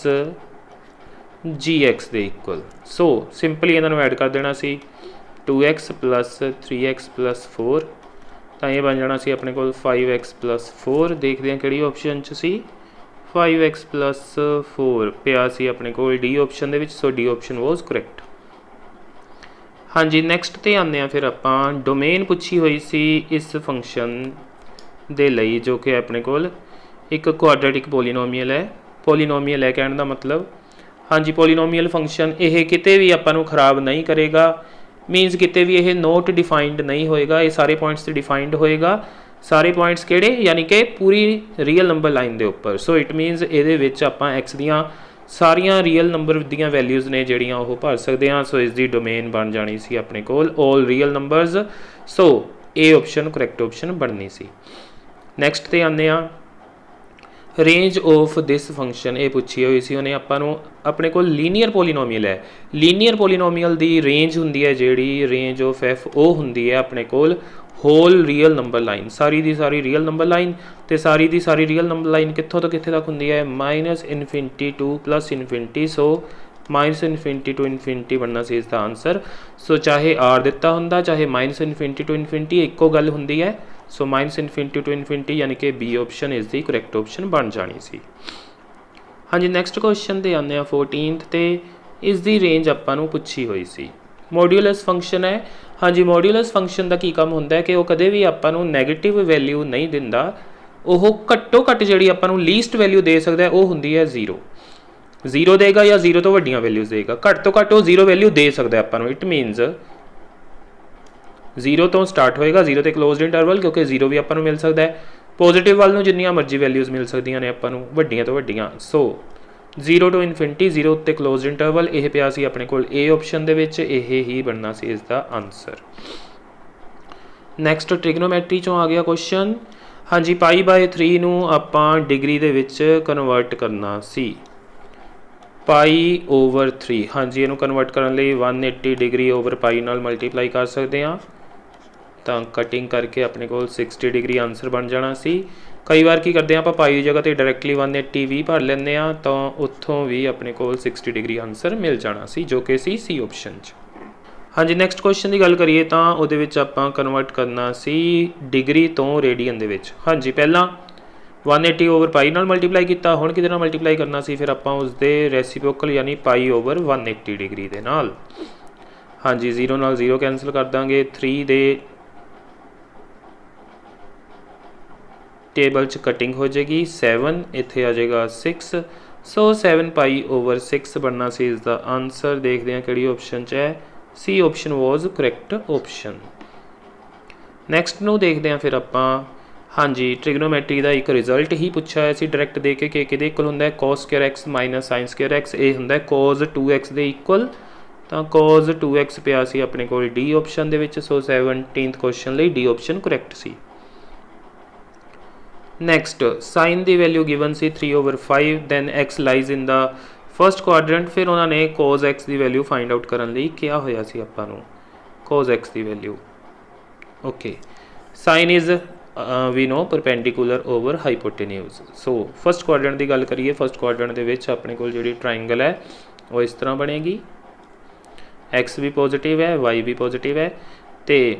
gx ਦੇ ਇਕੁਅਲ। ਸੋ ਸਿੰਪਲੀ ਇਹਨਾਂ ਨੂੰ ਐਡ ਕਰ ਦੇਣਾ ਸੀ 2x plus 3x plus 4, ਤਾਂ ਇਹ ਬਣ ਜਾਣਾ ਸੀ ਆਪਣੇ ਕੋਲ 5x plus 4। ਦੇਖਦੇ ਹਾਂ ਕਿਹੜੀ ਆਪਸ਼ਨ 'ਚ ਸੀ, 5x plus 4 ਪਿਆ ਸੀ ਆਪਣੇ ਕੋਲ D ਆਪਸ਼ਨ ਦੇ ਵਿੱਚ। ਸੋ D ਆਪਸ਼ਨ ਵਾਜ਼ ਕਰੈਕਟ। ਹਾਂਜੀ, ਨੈਕਸਟ ਤੇ ਆਉਂਦੇ ਹਾਂ ਫਿਰ ਆਪਾਂ। ਡੋਮੇਨ ਪੁੱਛੀ ਹੋਈ ਸੀ ਇਸ ਫੰਕਸ਼ਨ ਦੇ ਲਈ, ਜੋ ਕਿ ਆਪਣੇ ਕੋਲ ਇੱਕ ਕੁਆਡਰੇਟਿਕ ਪੋਲੀਨੋਮੀਅਲ ਹੈ। ਪੋਲੀਨੋਮੀਅਲ ਹੈ ਕਹਿਣ ਦਾ ਮਤਲਬ, ਹਾਂਜੀ, ਪੋਲੀਨੋਮੀਅਲ ਫੰਕਸ਼ਨ ਇਹ ਕਿਤੇ ਵੀ ਆਪਾਂ ਨੂੰ ਖਰਾਬ ਨਹੀਂ ਕਰੇਗਾ। ਮੀਨਸ ਕਿਤੇ ਵੀ ਇਹ ਨੋਟ ਡਿਫਾਈਨਡ ਨਹੀਂ ਹੋਏਗਾ, ਇਹ ਸਾਰੇ ਪੁਆਇੰਟਸ 'ਤੇ ਡਿਫਾਈਨਡ ਹੋਏਗਾ। ਸਾਰੇ ਪੁਆਇੰਟਸ ਕਿਹੜੇ? ਯਾਨੀ ਕਿ ਪੂਰੀ ਰੀਅਲ ਨੰਬਰ ਲਾਈਨ ਦੇ ਉੱਪਰ। ਸੋ ਇਟ ਮੀਨਸ ਇਹਦੇ ਵਿੱਚ ਆਪਾਂ x ਦੀਆਂ ਸਾਰੀਆਂ ਰੀਅਲ ਨੰਬਰ ਦੀਆਂ ਵੈਲਿਊਜ਼ ਨੇ ਜਿਹੜੀਆਂ ਉਹ ਭਰ ਸਕਦੇ ਹਾਂ। ਸੋ ਇਸ ਦੀ ਡੋਮੇਨ ਬਣ ਜਾਣੀ ਸੀ ਆਪਣੇ ਕੋਲ ਆਲ ਰੀਅਲ ਨੰਬਰਸ। ਸੋ ਇਹ ਆਪਸ਼ਨ ਕਰੈਕਟ ਆਪਸ਼ਨ ਬਣਨੀ ਸੀ। ਨੈਕਸਟ ਤੇ ਆਉਂਦੇ ਹਾਂ, ਰੇਂਜ ਆਫ ਦਿਸ ਫੰਕਸ਼ਨ ਇਹ ਪੁੱਛੀ ਹੋਈ ਸੀ ਉਹਨੇ ਆਪਾਂ ਨੂੰ। ਆਪਣੇ ਕੋਲ ਲੀਨੀਅਰ ਪੋਲੀਨੋਮੀਅਲ ਹੈ, ਲੀਨੀਅਰ ਪੋਲੀਨੋਮੀਅਲ ਦੀ ਰੇਂਜ ਹੁੰਦੀ ਹੈ ਜਿਹੜੀ ਰੇਂਜ ਆਫ f, ਉਹ ਹੁੰਦੀ ਹੈ ਆਪਣੇ ਕੋਲ ਹੋਲ ਰੀਅਲ ਨੰਬਰ ਲਾਈਨ, ਸਾਰੀ ਦੀ ਸਾਰੀ ਰੀਅਲ ਨੰਬਰ ਲਾਈਨ। ਤੇ ਸਾਰੀ ਦੀ ਸਾਰੀ ਰੀਅਲ ਨੰਬਰ ਲਾਈਨ ਕਿੱਥੋਂ ਤੋਂ ਕਿੱਥੇ ਤੱਕ ਹੁੰਦੀ ਹੈ? -∞ to +∞। ਸੋ -∞ to ∞ ਬਣਨਾ ਸੀ ਇਸ ਦਾ ਆਨਸਰ। ਸੋ ਚਾਹੇ r ਦਿੱਤਾ ਹੁੰਦਾ, ਚਾਹੇ -∞ to ∞, ਇੱਕੋ ਗੱਲ ਹੁੰਦੀ ਹੈ। ਸੋ -∞ to ∞, ਯਾਨੀ ਕਿ B ਆਪਸ਼ਨ ਇਸ ਦੀ ਕਰੈਕਟ ਆਪਸ਼ਨ ਬਣ ਜਾਣੀ ਸੀ। ਹਾਂਜੀ, ਨੈਕਸਟ ਕੁਐਸਚਨ ਤੇ ਆਉਂਦੇ ਹਾਂ 14th ਤੇ। ਇਸ ਦੀ ਰੇਂਜ ਆਪਾਂ ਨੂੰ ਪੁੱਛੀ ਹੋਈ ਸੀ। ਮੋਡੂਲਸ ਫੰਕਸ਼ਨ ਹੈ। ਹਾਂਜੀ, ਮੋਡੂਲਸ ਫੰਕਸ਼ਨ ਦਾ ਕੀ ਕੰਮ ਹੁੰਦਾ ਹੈ ਕਿ ਉਹ ਕਦੇ ਵੀ ਆਪਾਂ ਨੂੰ ਨੈਗੇਟਿਵ ਵੈਲਿਊ ਨਹੀਂ ਦਿੰਦਾ, ਉਹ ਘੱਟੋ ਘੱਟ ਜਿਹੜੀ ਆਪਾਂ ਨੂੰ ਲੀਸਟ ਵੈਲਿਊ ਦੇ ਸਕਦਾ ਉਹ ਹੁੰਦੀ ਹੈ 0 0 ਦੇगा ਜਾਂ 0 ਤੋਂ ਵੱਡੀਆਂ ਵੈਲਿਊਜ਼ ਦੇਗਾ। ਘੱਟ ਤੋਂ ਘੱਟ ਉਹ 0 ਵੈਲਿਊ ਦੇ ਸਕਦਾ ਆਪਾਂ ਨੂੰ। ਇਟ ਮੀਨਸ 0 ਤੋਂ ਸਟਾਰਟ ਹੋਏਗਾ, 0 ਤੇ ਕਲੋਜ਼ਡ ਇੰਟਰਵਲ, ਕਿਉਂਕਿ 0 ਵੀ ਆਪਾਂ ਨੂੰ ਮਿਲ ਸਕਦਾ ਹੈ। ਪੋਜ਼ੀਟਿਵ ਵੱਲ ਨੂੰ ਜਿੰਨੀਆਂ ਮਰਜ਼ੀ ਵੈਲਿਊਜ਼ ਮਿਲ ਸਕਦੀਆਂ ਨੇ ਆਪਾਂ ਨੂੰ, ਵੱਡੀਆਂ ਤੋਂ ਵੱਡੀਆਂ। ਸੋ 0 ਟੂ ਇਨਫਿਨਿਟੀ, 0 ਉੱਤੇ ਕਲੋਜ਼ਡ ਇੰਟਰਵਲ, ਇਹ ਪਿਆ ਸੀ ਆਪਣੇ ਕੋਲ ਏ ਆਪਸ਼ਨ ਦੇ ਵਿੱਚ, ਇਹ ਹੀ ਬਣਨਾ ਸੀ ਇਸ ਦਾ ਆਨਸਰ। ਨੈਕਸਟ ਟ੍ਰਿਗਨੋਮੈਟਰੀ ਚੋਂ ਆ ਗਿਆ ਕੁਐਸਚਨ। ਹਾਂਜੀ, π/3 ਨੂੰ ਆਪਾਂ ਡਿਗਰੀ ਦੇ ਵਿੱਚ ਕਨਵਰਟ ਕਰਨਾ ਸੀ। π/3, ਹਾਂਜੀ ਇਹਨੂੰ ਕਨਵਰਟ ਕਰਨ ਲਈ 180 ਡਿਗਰੀ ਓਵਰ π ਨਾਲ ਮਲਟੀਪਲਾਈ ਕਰ ਸਕਦੇ ਹਾਂ, ਤਾਂ ਕਟਿੰਗ ਕਰਕੇ ਆਪਣੇ ਕੋਲ 60 ਡਿਗਰੀ ਆਨਸਰ ਬਣ ਜਾਣਾ ਸੀ। ਕਈ ਵਾਰ ਕੀ ਕਰਦੇ ਹਾਂ ਆਪਾਂ, ਪਾਈ ਦੀ ਜਗ੍ਹਾ 'ਤੇ ਡਾਇਰੈਕਟਲੀ 180 ਵੀ ਭਰ ਲੈਂਦੇ ਹਾਂ, ਤਾਂ ਉੱਥੋਂ ਵੀ ਆਪਣੇ ਕੋਲ 60 ਡਿਗਰੀ ਆਨਸਰ ਮਿਲ ਜਾਣਾ ਸੀ, ਜੋ ਕਿ ਸੀ ਆਪਸ਼ਨ 'ਚ। ਹਾਂਜੀ, ਨੈਕਸਟ ਕੁਐਸਚਨ ਦੀ ਗੱਲ ਕਰੀਏ ਤਾਂ ਉਹਦੇ ਵਿੱਚ ਆਪਾਂ ਕਨਵਰਟ ਕਰਨਾ ਸੀ ਡਿਗਰੀ ਤੋਂ ਰੇਡੀਅਨ ਦੇ ਵਿੱਚ। ਹਾਂਜੀ, ਪਹਿਲਾਂ 180 ਓਵਰ π ਨਾਲ ਮਲਟੀਪਲਾਈ ਕੀਤਾ, ਹੁਣ ਕਿਹਦੇ ਨਾਲ ਮਲਟੀਪਲਾਈ ਕਰਨਾ ਸੀ, ਫਿਰ ਆਪਾਂ ਉਸਦੇ ਰੈਸੀਪ੍ਰੋਕਲ ਯਾਨੀ π/180 ਡਿਗਰੀ ਦੇ ਨਾਲ। ਹਾਂਜੀ, 0 ਨਾਲ 0 ਕੈਂਸਲ ਕਰ ਦਾਂਗੇ, 3 ਦੇ ਟੇਬਲ 'ਚ ਕਟਿੰਗ ਹੋ ਜਾਏਗੀ, 7 ਇੱਥੇ ਆ ਜਾਏਗਾ 6, ਸੋ 7π/6 ਬਣਨਾ ਸੀ ਇਸ ਦਾ ਆਨਸਰ। ਦੇਖਦੇ ਹਾਂ ਕਿਹੜੀ ਆਪਸ਼ਨ 'ਚ ਹੈ, ਸੀ ਆਪਸ਼ਨ ਵਾਜ਼ ਕਰੈਕਟ ਆਪਸ਼ਨ। ਨੈਕਸਟ ਨੂੰ ਦੇਖਦੇ ਹਾਂ ਫਿਰ ਆਪਾਂ। ਹਾਂਜੀ, ਟ੍ਰਿਗਨੋਮੈਟਰੀ ਦਾ ਇੱਕ ਰਿਜ਼ਲਟ ਹੀ ਪੁੱਛਿਆ ਹੋਇਆ ਸੀ ਡਾਇਰੈਕਟ ਦੇ ਕੇ ਕਿ ਕਿਹਦੇ ਇਕੁਅਲ ਹੁੰਦਾ ਹੈ, cos square x minus sign square x, ਇਹ ਹੁੰਦਾ ਹੈ cos 2x ਦੇ ਇਕੁਅਲ, ਤਾਂ cos 2x ਪਿਆ ਸੀ ਆਪਣੇ ਕੋਲ ਡੀ ਆਪਸ਼ਨ ਦੇ ਵਿੱਚ। ਸੋ 17th ਕੁਐਸਚਨ ਲਈ ਡੀ ਆਪਸ਼ਨ ਕਰੈਕਟ ਸੀ। ਨੈਕਸਟ, ਸਾਈਨ ਦੀ ਵੈਲਿਊ ਗਿਵਨ ਸੀ 3/5, then x lies in the first quadrant. ਫਿਰ ਉਹਨਾਂ ਨੇ cos x ਦੀ ਵੈਲਿਊ ਫਾਈਂਡ ਆਊਟ ਕਰਨ ਲਈ ਕਿਹਾ ਹੋਇਆ ਸੀ ਆਪਾਂ ਨੂੰ, cos x ਦੀ value. Okay, sine is we know perpendicular over hypotenuse. So first quadrant ਦੀ ਗੱਲ ਕਰੀਏ, ਫਸਟ ਕੁਆਡਰੈਂਟ ਦੇ ਵਿੱਚ ਆਪਣੇ ਕੋਲ ਜਿਹੜੀ ਟਰਾਇੰਗਲ ਹੈ ਉਹ ਇਸ ਤਰ੍ਹਾਂ ਬਣੇਗੀ, x ਵੀ ਪੋਜ਼ੀਟਿਵ ਹੈ, y ਵੀ ਪੋਜ਼ੀਟਿਵ ਹੈ, ਅਤੇ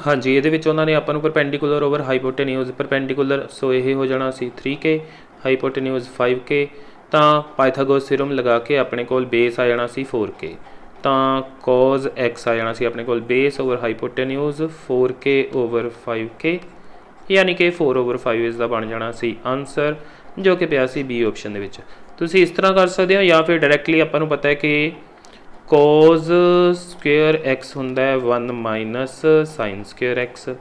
ਹਾਂਜੀ ਇਹਦੇ ਵਿੱਚ ਉਹਨਾਂ ਨੇ ਆਪਾਂ ਨੂੰ ਪਰਪੈਂਡੀਕੂਲਰ ਓਵਰ ਹਾਈਪੋਟੇਨਿਊਜ਼, ਪਰਪੈਂਡੀਕੂਲਰ ਸੋ ਇਹ ਹੋ ਜਾਣਾ ਸੀ 3k, ਹਾਈਪੋਟੇਨਿਊਜ਼ 5k, ਤਾਂ ਪਾਇਥਾਗੋਰਸ ਥਿਊਰਮ ਲਗਾ ਕੇ ਆਪਣੇ ਕੋਲ ਬੇਸ ਆ ਜਾਣਾ ਸੀ 4k, ਤਾਂ cos x ਆ ਜਾਣਾ ਸੀ ਆਪਣੇ ਕੋਲ base over ਹਾਈਪੋਟੇਨਿਊਜ਼ 4k over 5k, ਯਾਨੀ ਕਿ 4/5 ਇਸ ਦਾ ਬਣ ਜਾਣਾ ਸੀ ਆਨਸਰ, ਜੋ ਕਿ ਪਿਆ ਸੀ ਬੀ ਆਪਸ਼ਨ ਦੇ ਵਿੱਚ। ਤੁਸੀਂ ਇਸ ਤਰ੍ਹਾਂ ਕਰ ਸਕਦੇ ਹੋ, ਜਾਂ ਫਿਰ ਡਾਇਰੈਕਟਲੀ ਆਪਾਂ ਨੂੰ ਪਤਾ ਹੈ ਕਿ cos ਸਕੁਅਰ x ਹੁੰਦਾ ਹੈ 1 ਮਾਈਨਸ ਸਾਈਨ ਸਕੁਅਰ x,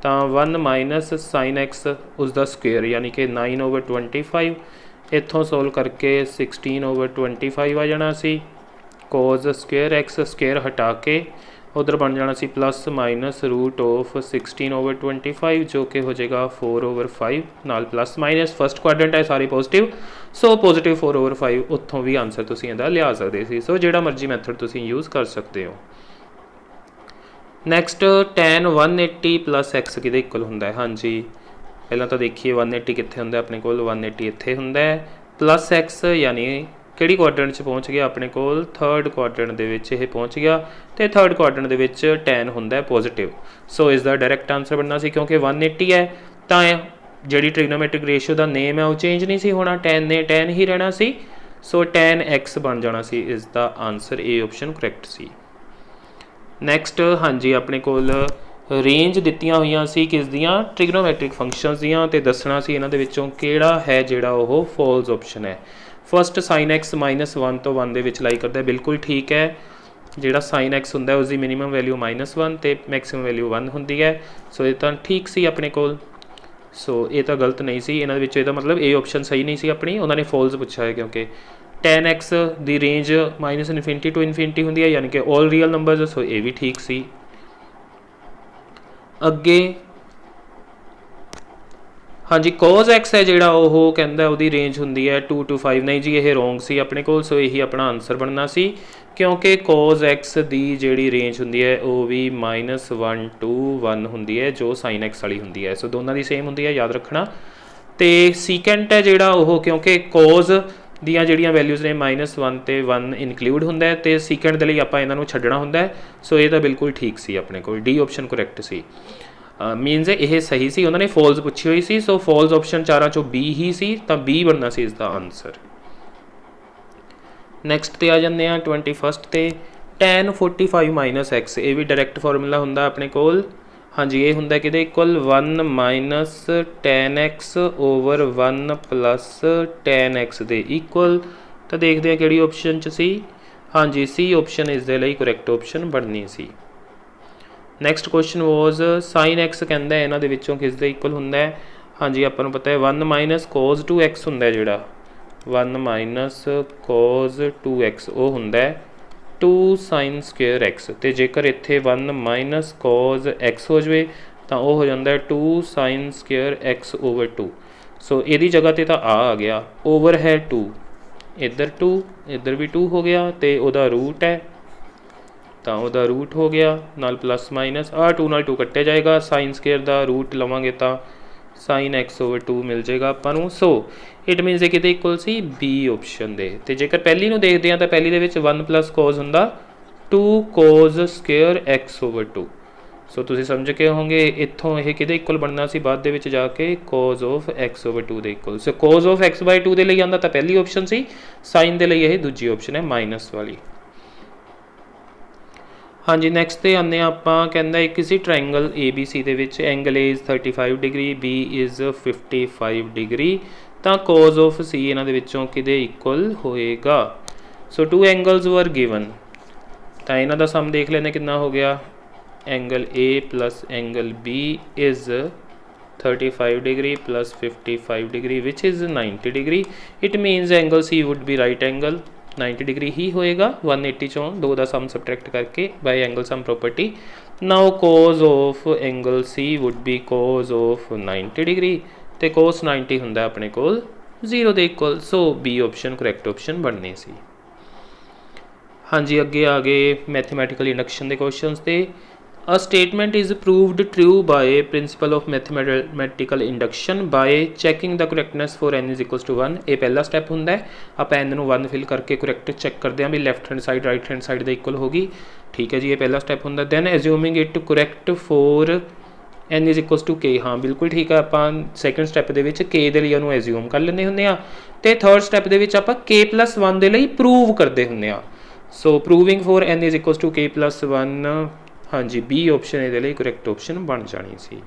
ਤਾਂ 1 ਮਾਈਨਸ ਸਾਈਨ x ਉਸਦਾ ਸਕੁਅਰ ਯਾਨੀ ਕਿ 9/25, ਇੱਥੋਂ ਸੋਲਵ ਕਰਕੇ 16/25 ਆ ਜਾਣਾ ਸੀ। cos ਸਕੁਅਰ x ਸਕੁਅਰ ਹਟਾ ਕੇ ਉਧਰ ਬਣ ਜਾਣਾ ਸੀ ਪਲੱਸ ਮਾਈਨਸ ਰੂਟ ਆਫ 16/25, ਜੋ ਕਿ ਹੋ ਜਾਏਗਾ 4/5 ਨਾਲ ਪਲੱਸ ਮਾਈਨਸ। ਫਸਟ ਕੁਆਡਰੈਂਟ ਹੈ ਸਾਰੇ ਪੋਜ਼ੀਟਿਵ, ਸੋ ਪੋਜ਼ੀਟਿਵ 4/5 ਉੱਥੋਂ ਵੀ ਆਨਸਰ ਤੁਸੀਂ ਇਹਦਾ ਲਿਆ ਸਕਦੇ ਸੀ। ਸੋ ਜਿਹੜਾ ਮਰਜ਼ੀ ਮੈਥਡ ਤੁਸੀਂ ਯੂਜ਼ ਕਰ ਸਕਦੇ ਹੋ। ਨੈਕਸਟ, tan 180 ਪਲੱਸ x ਕਿਹਦੇ ਇਕੁਅਲ ਹੁੰਦਾ ਹੈ। ਹਾਂਜੀ, ਪਹਿਲਾਂ ਤਾਂ ਦੇਖੀਏ 180 ਕਿੱਥੇ ਹੁੰਦਾ ਆਪਣੇ ਕੋਲ, 180 ਇੱਥੇ ਹੁੰਦਾ ਹੈ, ਪਲੱਸ x ਯਾਨੀ ਕਿਹੜੀ ਕੁਆਡਰੈਂਟ 'ਚ ਪਹੁੰਚ ਗਿਆ ਆਪਣੇ ਕੋਲ, ਥਰਡ ਕੁਆਡਰੈਂਟ ਦੇ ਵਿੱਚ ਇਹ ਪਹੁੰਚ ਗਿਆ, ਅਤੇ ਥਰਡ ਕੁਆਡਰੈਂਟ ਦੇ ਵਿੱਚ tan ਹੁੰਦਾ ਪੋਜ਼ੀਟਿਵ। ਸੋ ਇਸ ਦਾ ਡਾਇਰੈਕਟ ਆਨਸਰ ਬਣਨਾ ਸੀ, ਕਿਉਂਕਿ 180 ਹੈ ਤਾਂ ਜਿਹੜੀ ਟ੍ਰਿਗਨੋਮੈਟ੍ਰਿਕ ਰੇਸ਼ੀਓ ਦਾ ਨੇਮ ਹੈ ਉਹ ਚੇਂਜ ਨਹੀਂ ਸੀ ਹੋਣਾ, tan ਨੇ tan ਹੀ ਰਹਿਣਾ ਸੀ। ਸੋ tan x ਬਣ ਜਾਣਾ ਸੀ ਇਸ ਦਾ ਆਨਸਰ, ਏ ਆਪਸ਼ਨ ਕਰੈਕਟ ਸੀ। ਨੈਕਸਟ, ਹਾਂਜੀ ਆਪਣੇ ਕੋਲ ਰੇਂਜ ਦਿੱਤੀਆਂ ਹੋਈਆਂ ਸੀ ਕਿਸ ਦੀਆਂ, ਟ੍ਰਿਗਨੋਮੈਟ੍ਰਿਕ ਫੰਕਸ਼ਨਸ ਦੀਆਂ, ਅਤੇ ਦੱਸਣਾ ਸੀ ਇਹਨਾਂ ਦੇ ਵਿੱਚੋਂ ਕਿਹੜਾ ਹੈ ਜਿਹੜਾ ਉਹ ਫੋਲਸ ਆਪਸ਼ਨ ਹੈ। ਫਸਟ ਸਾਈਨ x -1 ਤੋਂ 1 ਦੇ ਵਿੱਚ ਲਾਈ ਕਰਦਾ, ਬਿਲਕੁਲ ਠੀਕ ਹੈ। ਜਿਹੜਾ ਸਾਈਨ x ਹੁੰਦਾ ਉਸਦੀ ਮਿਨੀਮਮ ਵੈਲਿਊ -1 ਅਤੇ ਮੈਕਸੀਮਮ ਵੈਲਿਊ 1 ਹੁੰਦੀ ਹੈ। ਸੋ ਇਹ ਤਾਂ ਠੀਕ ਸੀ ਆਪਣੇ ਕੋਲ, ਸੋ ਇਹ ਤਾਂ ਗਲਤ ਨਹੀਂ ਸੀ ਇਹਨਾਂ ਦੇ ਵਿੱਚ, ਇਹਦਾ ਮਤਲਬ ਇਹ ਆਪਸ਼ਨ ਸਹੀ ਨਹੀਂ ਸੀ ਆਪਣੀ, ਉਹਨਾਂ ਨੇ ਫੋਲਸ ਪੁੱਛਿਆ ਹੈ, ਕਿਉਂਕਿ tan x the range -∞ to ∞ ਹੁੰਦੀ ਹੈ, ਯਾਨੀ ਕਿ ਆਲ ਰੀਅਲ ਨੰਬਰਸ, ਸੋ ਇਹ ਵੀ ਠੀਕ ਸੀ। ਅੱਗੇ ਹਾਂਜੀ, cos x ਹੈ ਜਿਹੜਾ ਉਹ ਕਹਿੰਦਾ ਉਹਦੀ ਰੇਂਜ ਹੁੰਦੀ ਹੈ 2 to 5, ਨਹੀਂ ਜੀ ਇਹ ਰੋਂਗ ਸੀ ਆਪਣੇ ਕੋਲ, ਸੋ ਇਹੀ ਆਪਣਾ ਆਨਸਰ ਬਣਨਾ ਸੀ, ਕਿਉਂਕਿ cos x ਦੀ ਜਿਹੜੀ ਰੇਂਜ ਹੁੰਦੀ ਹੈ ਉਹ ਵੀ -1 to 1 ਹੁੰਦੀ ਹੈ, ਜੋ sin x ਵਾਲੀ ਹੁੰਦੀ ਹੈ। ਸੋ ਦੋਨਾਂ ਦੀ ਸੇਮ ਹੁੰਦੀ ਹੈ, ਯਾਦ ਰੱਖਣਾ। ਅਤੇ ਸੀਕੈਂਟ ਹੈ ਜਿਹੜਾ ਉਹ, ਕਿਉਂਕਿ cos ਦੀਆਂ ਜਿਹੜੀਆਂ ਵੈਲਿਊਜ਼ ਨੇ -1 ਅਤੇ 1 ਇਨਕਲੂਡ ਹੁੰਦਾ ਹੈ, ਅਤੇ ਸੀਕੈਂਟ ਦੇ ਲਈ ਆਪਾਂ ਇਹਨਾਂ ਨੂੰ ਛੱਡਣਾ ਹੁੰਦਾ ਹੈ। ਸੋ ਇਹ ਤਾਂ ਬਿਲਕੁਲ ਠੀਕ ਸੀ ਆਪਣੇ ਕੋਲ, ਡੀ ਆਪਸ਼ਨ ਕਰੈਕਟ ਸੀ। ਮੀਨਸ ਇਹ ਸਹੀ ਸੀ, ਉਹਨਾਂ ਨੇ ਫੋਲਸ ਪੁੱਛੀ ਹੋਈ ਸੀ, ਸੋ ਫੋਲਸ ਆਪਸ਼ਨ ਚਾਰਾਂ ਚੋਂ ਬੀ ਹੀ ਸੀ, ਤਾਂ ਬੀ ਬਣਨਾ ਸੀ ਇਸ ਦਾ ਆਨਸਰ। ਨੈਕਸਟ 'ਤੇ ਆ ਜਾਂਦੇ ਹਾਂ 21st 'ਤੇ, tan 45 - x, ਇਹ ਵੀ ਡਾਇਰੈਕਟ ਫਾਰਮੂਲਾ ਹੁੰਦਾ ਆਪਣੇ ਕੋਲ हाँ जी, ये हुंदा किहदे equal 1 minus tan x over 1 plus tan x दे इक्वल। तो देखते हैं किहड़ी ऑप्शन च सी। हाँ जी, सी ऑप्शन इस दे लई करैक्ट ऑप्शन बननी सी। Next question was sine x कहता है इन्हों के किस दे इक्वल हुंदा है। हाँ जी, आपको पता है 1 माइनस कोज 2x हुंदा जिहड़ा 1 माइनस कोज 2x वो हुंदा है 2 साइन स्क्वेयर एक्स। तो जेकर इत्थे 1 माइनस कोज एक्स हो जाए तो वह हो जाता है 2 साइन स्क्वेयर एक्स ओवर 2। सो यदी जगह तो आ गया ओवर है 2, इधर 2 इधर भी 2 हो गया तो वह रूट है तो वह रूट हो गया नाल प्लस माइनस आ 2 नाल 2 कट्टिया जाएगा। साइन स्केयर का रूट लवांगे तो साइन एक्स ओवर 2 मिल जाएगा आपां। सो इट मीनस ये किते इक्वल सी बी ऑप्शन दे। तो जेकर पहली नूं देखते हैं तो पहली दे विच 1 प्लस कोज हुंदा 2 कोज स्केयर एक्स ओवर 2। सो तुसीं समझ के होंगे इत्थों यह किहदे इक्वल बनना सी बाद दे विच जाके कोज ऑफ एक्स ओवर 2 दे equal. So cos of x by 2 दे लई आंदा तो पहली ऑप्शन सी, साइन दे लई यह दूजी ऑप्शन है माइनस वाली। हाँ जी, नैक्सट ते आने आपां कहंदा है किसी ट्रायंगल ए बी सी दे विच angle A is 35 degree B is 55 degree तो कोज ऑफ सी इन्हां दे विचों किहदे इक्वल होएगा। सो 2 एंगल्स वर गिवन तो इन्हां दा सम देख लेने कितना हो गया। Angle A plus angle B is 35 degree plus 55 degree which is 90 degree. It means angle C would be right angle 90 degree ही होएगा 180 चों 2 का सम सबट्रैक्ट करके by angle sum property. Now cos of angle C would be cos of 90 degree तो cos 90 हुंदा अपने कोल 0 दे equal. So B option correct option बननी सी। हाँ जी, अगे आ गए मैथमैटिकल इंडक्शन के क्वेश्चनस ते। A statement is proved true by principle of mathematical induction by checking the correctness for n is equals to 1। ये पहला स्टैप होंदा है। आप n नूं 1 फिल करके correct चेक करते हैं भी left hand side right hand side दे इक्वल होगी। ठीक है जी, ये पहला स्टैप होंदा। Then assuming it correct for n is equals to k। हाँ बिल्कुल ठीक है, आप सैकेंड स्टैप दे विच k दे लई उहनूं एज्यूम कर लैंदे हुंदे आ ते थर्ड स्टैप दे विच आपां k + 1 दे लई प्रूव करदे हुंदे आ। So proving for n is equals to k + 1। हाँ जी, बी ऑप्शन ये करैक्ट ऑप्शन बन जानी सी।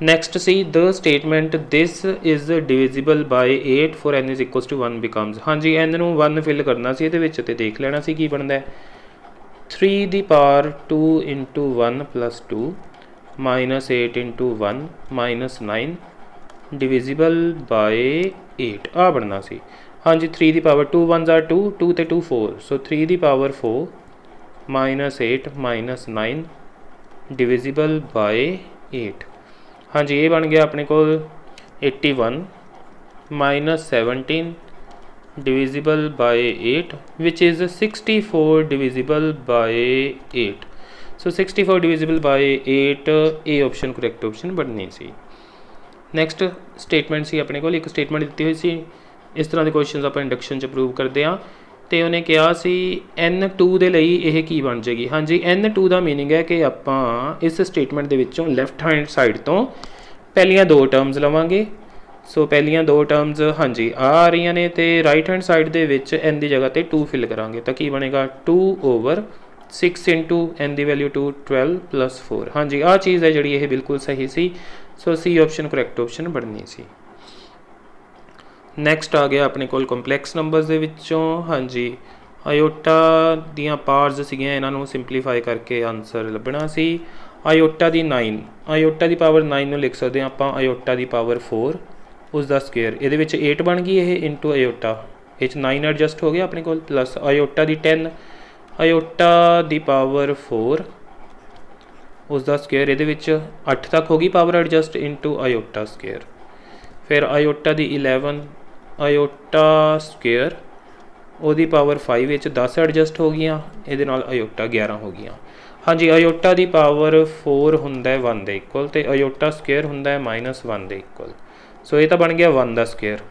Next see the statement this is divisible by 8 for n is equals to 1 becomes. हाँ जी, n नूं 1 फिल करना सी ये देख लेना सी की बनता है 3 the power 2 into 1 + 2 minus 8 into 1 minus 9 divisible by 8 आ बनना सी। हाँ जी, 3 दी पावर 2 1 ज़ा 2 2 ते 2 4 सो 3 the power 4 minus 8 minus 9 divisible by 8। हाँ जी, ये बन गया अपने को 81 minus 17 divisible by 8 which is 64 divisible by 8। So 64 divisible by 8 A option correct option बननी सी। नैक्सट स्टेटमेंट सी अपने को एक स्टेटमेंट दी हुई सी। इस तरह के क्वेश्चन आप इंडक्शन च प्रूव करते हैं तो उन्हें कहा सी N2 के लिए यह की बन जाएगी। हाँ जी, N2 का मीनिंग है कि आप इस स्टेटमेंट के विचों लैफ्ट हैंड साइड तो पहलियां 2 टर्म्स लवांगे। सो पहलियां 2 टर्म्स हाँ जी आ रही ने तो राइट हैंड साइड के विच N की जगह पर 2 फिल करांगे तो की बनेगा 2 ओवर 6 इंटू N की वैल्यू 2 12 + 4। हाँ जी, आ चीज़ है जी ये बिल्कुल सही सी। सो सी ऑप्शन करैक्ट ऑप्शन बननी सी। नैक्सट आ गया अपने को कंपलैक्स नंबर्स दे विचों। हाँ जी, आयोटा दियाँ पार्ट्स सीगियां इन्हों सिंपलीफाई करके आंसर लभना सी। आयोटा दी 9 आयोटा दी पावर 9 नूं लिख सकते हैं आप आयोटा दी पावर 4 उसका स्क्वेयर ये 8 बन गई ये इंटू आयोटा ये 9 एडजस्ट हो गया अपने को प्लस आयोटा दी 10 आयोटा दी पावर 4 उसका स्क्वेयर ये 8 तक होगी power adjust into iota square. फिर आयोटा दी 11 आयोटा स्क्वेयर ਉਹਦੀ पावर 5 ਵਿੱਚ 10 एडजस्ट हो गई ये आयोटा 11 हो गई। हाँ जी, आयोटा की पावर 4 होंगे 1 के इक्वल तो आयोटा स्क्वेयर होंगे -1 के इक्वल। सो ये तो बन गया 1 का स्क्वेयर।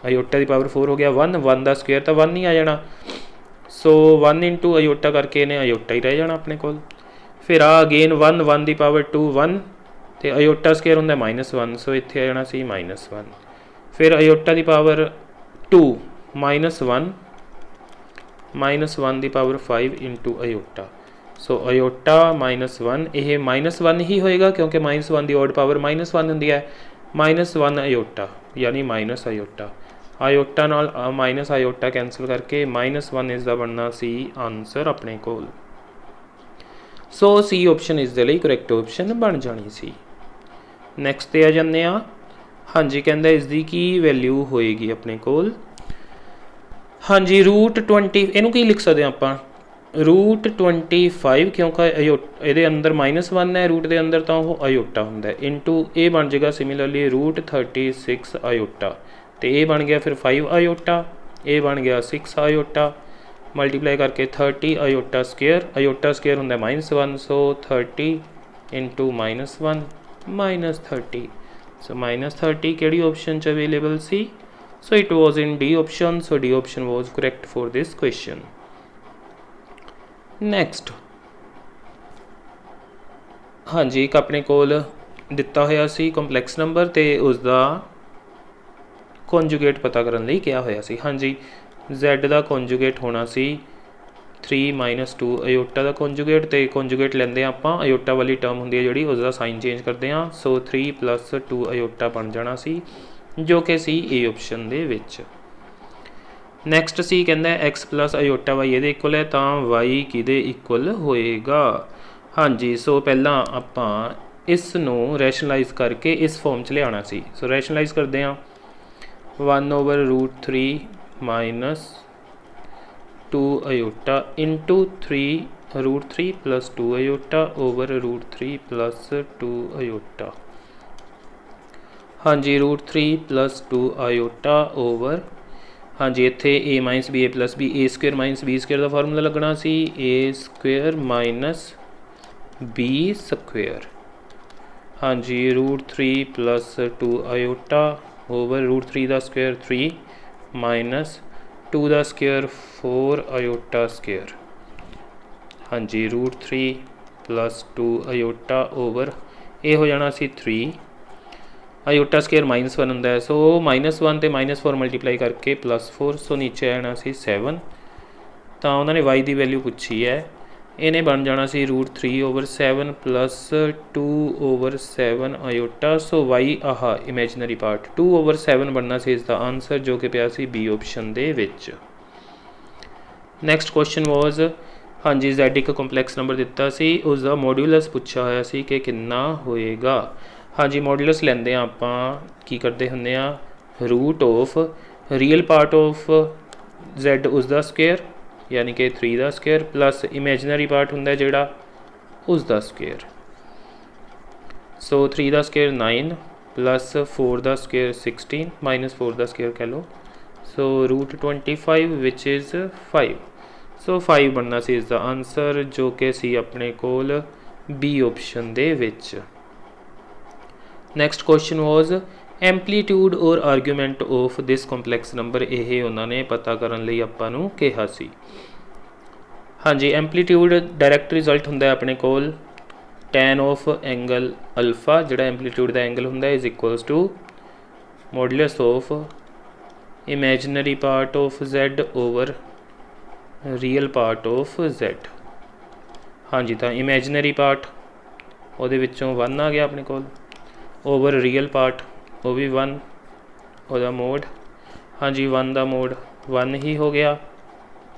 आयोटा की पावर 4 हो गया 1 1 का स्क्वेयर तो 1 ही आ जाना। सो 1 इंटू आयोटा करके इन्हें आयोटा ही रह जाना अपने को। फिर आ अगेन 1 1 की पावर 2 1 तो आयोटा स्क्वेयर होंगे -1 सो इतने आ जाना सी -1। फिर आयोटा की पावर 2 -1 की power 5 into iota so iota -1 ये -1 ही होएगा क्योंकि -1 की ऑड पावर -1 होंदी है। -1 अयोटा यानी माइनस अयोटा, आयोटा नाल माइनस आयोटा कैंसल करके -1 इसका बनना सी आंसर अपने कोल। सो सी ऑप्शन इस दे लई करैक्ट ऑप्शन बन जानी सी। नैक्सट ते आ जाने आ। हाँ जी, कहंदा इसकी की वैल्यू होएगी अपने कोल। हाँ जी, √20 इनू की लिख सकते हैं आप, √25 क्योंकि ये अंदर -1 है रूट के अंदर, तो वह अयोटा होंगे इंटू ए बन जाएगा सिमिलरली √36 अयोटा, तो ये बन गया फिर 5 अयोटा, ये बन गया 6 अयोटा, मल्टीप्लाई करके 30 अयोटा स्केयर होंगे -1, सो 30 इंटू -1 -30, सो -30 केड़ी ऑप्शन च अवेलेबल सी? So it was in D option, so D option was correct for this question. Next हाँ जी, एक अपने कोल दिता होया सी कंपलैक्स नंबर तो उसका कॉन्जुगेट पता करने लई क्या होया सी। हाँ जी, Z का कॉन्जुगेट होना सी 3 - 2 अयोटा का कॉन्जुगेट, तो कॉन्जुगेट लेंदे आप अयोटा वाली टर्म होंदी है जिहड़ी उसका साइन चेंज करते हैं, सो 3 + 2 अयोटा बन जाना सी जो कि सी ए ऑप्शन दे विच। नैक्सट सी कहंदा x + अयोटा y ये इक्वल है, तो y किहदे इक्वल होएगा? हाँ जी, सो पहला आपां इस नूं रैशनलाइज करके इस फॉर्म च लियाना सी। सो रैशनलाइज करते हैं 1/√3 - 2 iota into 3√3 + 2 iota over √3 + 2 iota. हाँ जी, √3 + 2 अयोटा ओवर, हाँ जी, इत्थे a - b a + b a² - b² का फार्मूला लगना सी a² - b²। हाँ जी, √3 + 2 अयोटा ओवर √3 का स्क्वायर 3 -2 का स्क्वायर 4 अयोटा स्क्वायर। हाँ जी, √3 + 2 अयोटा ओवर ये हो जाना सी 3 अयोटा स्केयर -1 होंदा है, सो -1 ते -4 मल्टीप्लाई करके +4, सो नीचे आना सी 7। तो उन्होंने y की वैल्यू पूछी है, इन्हें बन जाना सी √3/7 + 2/7 iota, so y ah imaginary part 2/7 बनना सी इसका आंसर जो कि पिया सी बी ऑप्शन दे विच। नैक्सट क्वेश्चन वॉज, हाँ जी, Z एक कंपलैक्स नंबर दिता सी, उसका मॉड्यूलस पूछा होया सी कि कितना होएगा। हाँ जी, मॉड्यूलस लेंदे आपां की करते हुंदे आ √ रियल पार्ट ऑफ Z उसका स्क्वेयर यानी कि 3 का स्क्वेयर प्लस इमेजनरी पार्ट हुंदा जिहड़ा उसका स्क्वेयर, सो 3 का स्क्वेयर 9 प्लस 4 का स्क्वेयर 16 -4 का स्क्वेयर कह लो, सो √25 विच इज़ 5, सो 5 बनना सी इसका आंसर जो कि सी अपने कोल बी ऑप्शन दे विच। नैक्सट क्वेश्चन वॉज एंपलीट्यूड और argument of this complex number, ये उन्होंने पता करने लई आपां नूं कहा सी। हाँ जी, एंपलीट्यूड डायरैक्ट रिजल्ट हुंदा है अपने कोल tan ऑफ एंगल अल्फा, जिहड़ा एंपलीट्यूड का एंगल हुंदा है is equals to modulus of imaginary part of Z over real part of Z। हाँ जी, तो इमेजनरी पार्ट ਉਹਦੇ ਵਿੱਚੋਂ 1 आ गया अपने ਕੋਲ ओवर रियल पार्ट वो भी 1 ਉਹਦਾ मोड, हाँ जी 1 का मोड 1 ही हो गया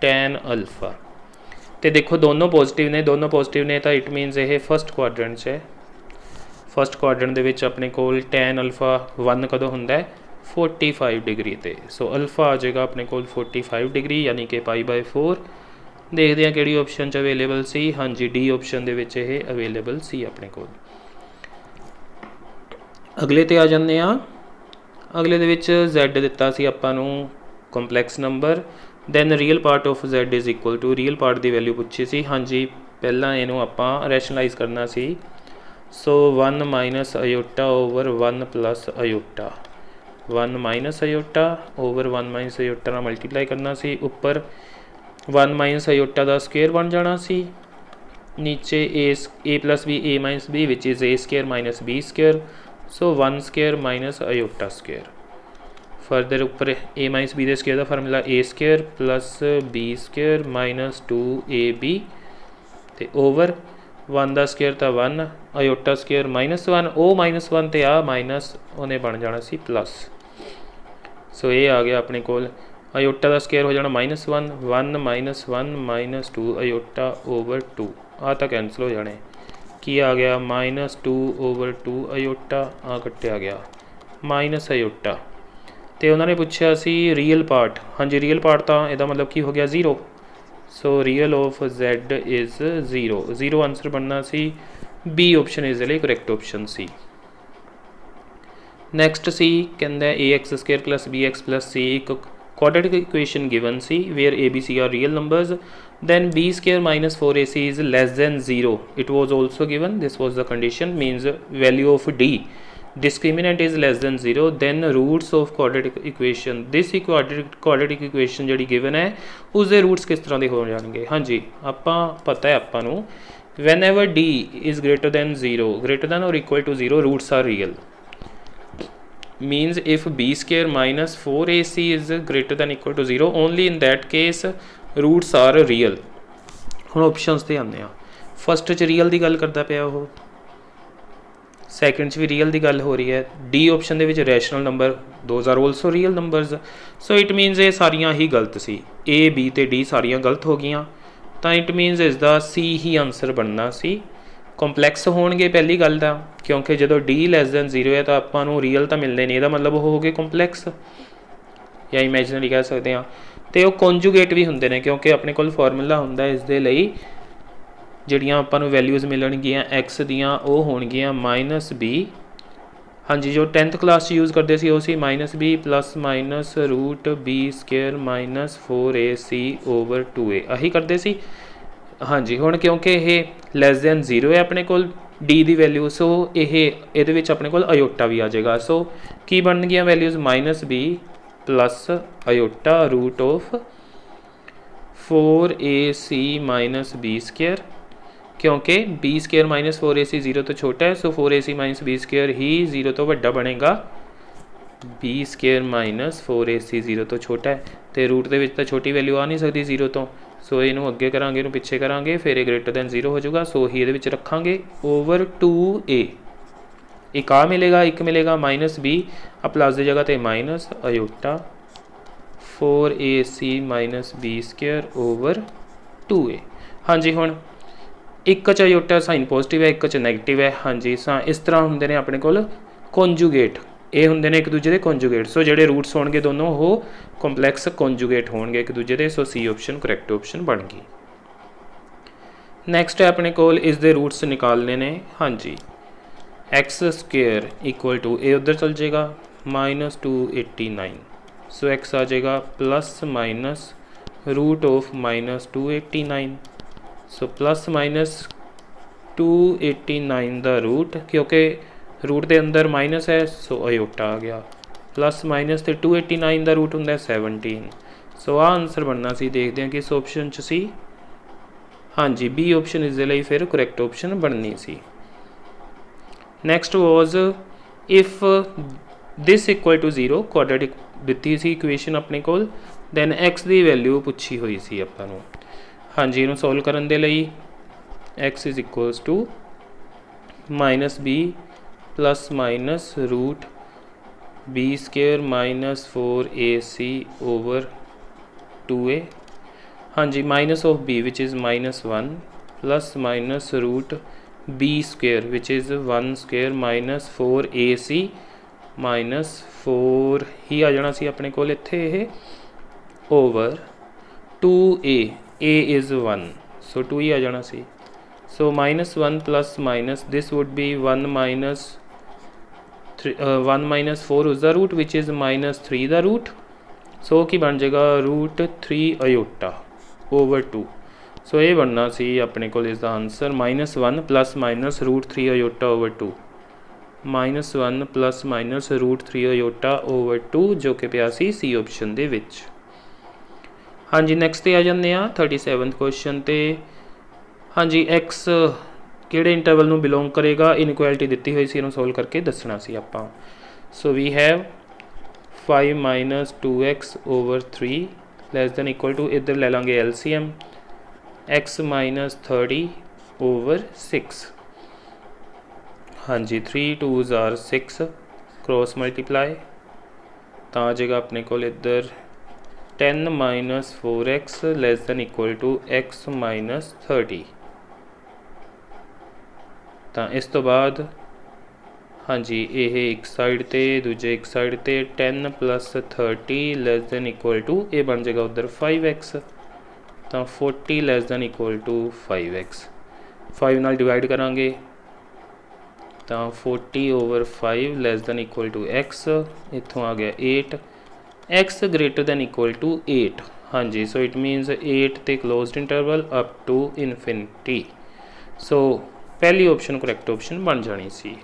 tan अल्फा। तो देखो दोनों पॉजिटिव ने तो इट मीनस ये फस्ट क्वाड्रेंट है, फस्ट क्वाड्रेंट दे विच अपने कोल tan अल्फा 1 कदों हुंदा है 45 डिग्री ते, सो अल्फा आ जाएगा अपने कोल 45 डिग्री यानी कि π/4। देखते हैं किहड़ी ऑप्शन च अवेलेबल सी। हाँ जी, डी ऑप्शन दे विच ये अवेलेबल सी अपने कोल। अगले ते आ जाने आ, अगले दे विच Z दिता सी आपां नूं complex number, then real part of Z is equal to real part की वैल्यू पूछी सी। हाँ जी, पहला इनू आपां रैशनलाइज करना सी, so 1 - iota over 1 + iota, 1 - iota over 1 - iota नाल मल्टीप्लाई करना सी, उपर 1 - अयोटा का स्क्वेयर बन जाना सी, नीचे a + b a - b विच is a² - b², so 1² - iota square. Further उपर a - b के स्क्वेयर का फार्मूला a² + b² - 2ab तो ओवर 1 का स्केयर तो 1 अयोटा स्केयर -1 ओ -1 तो आ माइनस उन्हें बन जाना सी प्लस। सो ये आ गया अपने कोल अयोटा का स्केयर हो जाना -1 1 -1 -2 अयोटा ओवर 2 आ तो कैंसल हो जाने की आ गया -2 ओवर 2 अयोटा आ कट्टिया गया माइनस अयोटा। तो उन्होंने पूछा सी रीयल पार्ट, हाँ जी रीयल पार्ट तो यदा मतलब की हो गया 0। So real of Z is 0 0 answer बनना सी बी ऑप्शन इज लिए करैक्ट ऑप्शन सी। नैक्सट सी कहता है ax² + bx + c एक क्वाड्रेटिक इक्वेशन गिवन सी where a b c are real numbers then b² - 4ac is less than 0 it was also given, this was the condition, means value of d discriminant is less than 0 then roots of quadratic equation this quadratic equation जी given है उसके roots किस तरह के हो जाएंगे। हाँ जी आपां पता है आपां नूं whenever d is greater than 0 greater than or equal to 0 roots are real, means if b² - 4ac is greater than equal to 0 only in that case roots are real। हुण ऑप्शनस ते आने आ फस्ट च real की गल करता पाया वो, second च भी रियल की गल हो रही है, डी ऑप्शन दे विच rational number those are also real numbers. So it means ये सारियां ही गलत सी ए बी ते डी सारियां गलत हो गई तो इट मीनस इसका सी ही आंसर बनना सी। ਕੰਪਲੈਕਸ ਹੋਣਗੇ ਪਹਿਲੀ ਗੱਲ ਤਾਂ क्योंकि जो डी लैस दैन 0 है तो ਆਪਾਂ ਨੂੰ ਰੀਅਲ ਤਾਂ ਮਿਲਦੇ ਨਹੀਂ, ਇਹਦਾ ਮਤਲਬ ਉਹ ਹੋ ਗਏ ਕੰਪਲੈਕਸ ਜਾਂ ਇਮੇਜਨਰੀ ਕਹਿ ਸਕਦੇ ਹਾਂ। ਤੇ ਉਹ ਕੰਜੂਗੇਟ ਵੀ ਹੁੰਦੇ ਨੇ ਕਿਉਂਕਿ ਆਪਣੇ ਕੋਲ ਫਾਰਮੂਲਾ ਹੁੰਦਾ ਇਸ ਦੇ ਲਈ ਜਿਹੜੀਆਂ ਆਪਾਂ ਨੂੰ ਵੈਲਿਊਜ਼ ਮਿਲਣਗੀਆਂ x ਦੀਆਂ ਉਹ ਹੋਣਗੀਆਂ -b। हाँ जी जो 10th क्लास यूज़ करते सी ਉਹ ਸੀ -b + √b² - 4ac / 2a ਆਹੀ ਕਰਦੇ ਸੀ। हाँ जी हुण क्योंकि ये लैस दैन 0 है अपने कोल डी की वैल्यू सो ये अपने कोल अयोटा भी आ जाएगा। सो की बन गया values -b + aorta √of 4ac - b², क्योंकि b² - 4ac 0 तो छोटा है सो 4ac - b² ही 0 तो वड्डा बनेगा, b² - 4ac 0 तो छोटा है तो रूट के तो छोटी वैल्यू आ नहीं सकती 0 तो। सो इनू अगे करांगे इनू पिछे करांगे फिर ग्रेटर दैन 0 हो जाएगा। सो ही ये रखांगे ओवर 2a एक आ मिलेगा एक मिलेगा -b आ प्लस की जगह तो minus iota 4ac - b² / 2a। हाँ जी हुण एक च अयोटा साइन पॉजिटिव है एक च नैगेटिव है। हाँ जी इस तरह होंगे ने अपने कोल कॉन्जूगेट ये होंगे ने एक दूजे के कॉन्जूगेट। सो जोड़े रूट्स होणगे दोनों वो कंपलैक्स कॉन्जूगेट होणगे एक दूजे के। सो सी ऑप्शन करैक्ट ऑप्शन बन गई। नैक्सट है अपने कोल इस दे रूट्स निकालने ने। हाँ जी x² = ए उधर चल जाएगा -289 सो x आ जाएगा ± √of -289 सो ±289 का रूट क्योंकि रूट के अंदर माइनस है सो अयोटा आ गया ± तो 289 का रूट होंगे 17। सो आंसर बनना सी देखते हैं किस ऑप्शन च सी। हाँ जी बी ऑप्शन इस लिए फिर करैक्ट ऑप्शन बननी सी। Next was if this = 0 quadratic दिती सी इक्वेशन अपने कोल दैन एक्स की वैल्यू पुछी हुई सी आपां नूं। हाँ जी इनू सॉल्व करन दे लई x = -b ± √b² - 4ac / 2a। हाँ जी -of b which is -1 ± √b² which is 1² - 4ac -4 ही आ जाना सी अपने कोल इत्थे ये over 2a a is 1 so 2 ही आ जाना सी। सो -1 ± this would be 1 - 4 उस दा रूट विच इज़ -3 दा रूट। सो की बन जाएगा √3 अयोटा ओवर 2। सो ये बनना सी अपने को इसका answer -1 ± √3 iota over 2 -1 ± √3 iota over 2 जो कि पिया सी ऑप्शन दे विच। हाँ जी नैक्सट ते आ जाते हैं 37 क्वेश्चन ते। हाँ जी एक्स किहड़े इंटरवल नूं बिलोंग करेगा इनइक्वैलिटी दी हुई सी इहनूं सोल्व करके दसना सी आपां। So we have 5 - 2x over 3 <= इधर ले लांगे LCM x - 30 over 6। हाँ जी 3 2s are 6 क्रॉस मल्टीप्लाई तो आ जाएगा अपने को इधर 10 minus 4x less than equal to x minus 30। तो इस तो बाद हाँ जी ये एक साइड ते दूजे एक साइड ते 10 plus 30 less than equal to ये बन जाएगा उधर 5x। तो 40 lace than equal to 5x 5 नाल डिवाइड करांगे तो 40 over 5 less than equal to x इत्थों आ गया 8 x greater than equal to 8। हाँ जी सो इट मीनस 8 ते closed interval up to infinity. सो पहली ऑप्शन करैक्ट ऑप्शन बन जानी सी।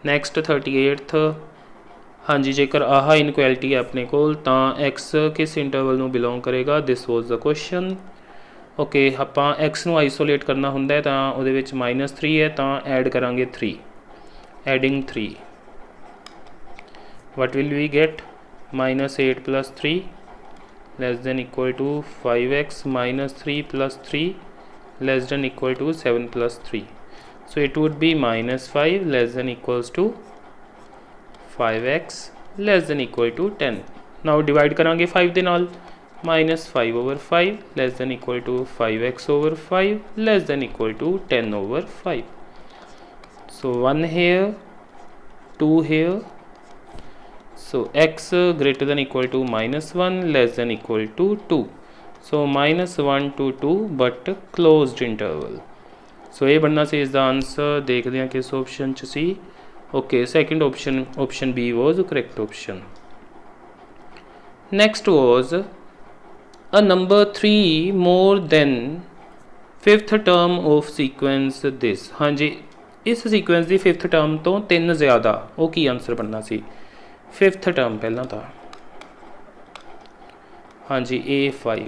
नैक्सट 38th हाँ जी जेकर आह इनकुਐਲਿਟੀ है अपने कोल तो x किस इंटरवल नूं बिलोंग करेगा this was the question. Okay ਆਪਾਂ x ਨੂੰ आइसोलेट करना ਹੁੰਦਾ ਤਾਂ ਉਹਦੇ ਵਿੱਚ -3 है तो ऐड करांगे 3 adding 3 what will we get -8 plus 3 less than equal to 5x minus 3 plus 3 less than equal to 7 plus 3 so it would be -5 less than equals to 5x less than equal to 10। now divide करांगे 5 ਦੇ ਨਾਲ -5 over 5 less than equal to 5x over 5 less than equal to 10 over 5। so 1 here 2 here so x greater than equal to -1 less than equal to 2 so -1 to 2 but closed interval। so ये बनना सी इसका answer देखते हैं किस option च सी। Okay second option B was correct option। next was a number 3 more than 5th term of sequence this। हाँ जी इस सीक्वेंस की 5th टर्म तो 3 ज़्यादा वो की आंसर बनना सी 5th टर्म पहला था। हाँ जी A5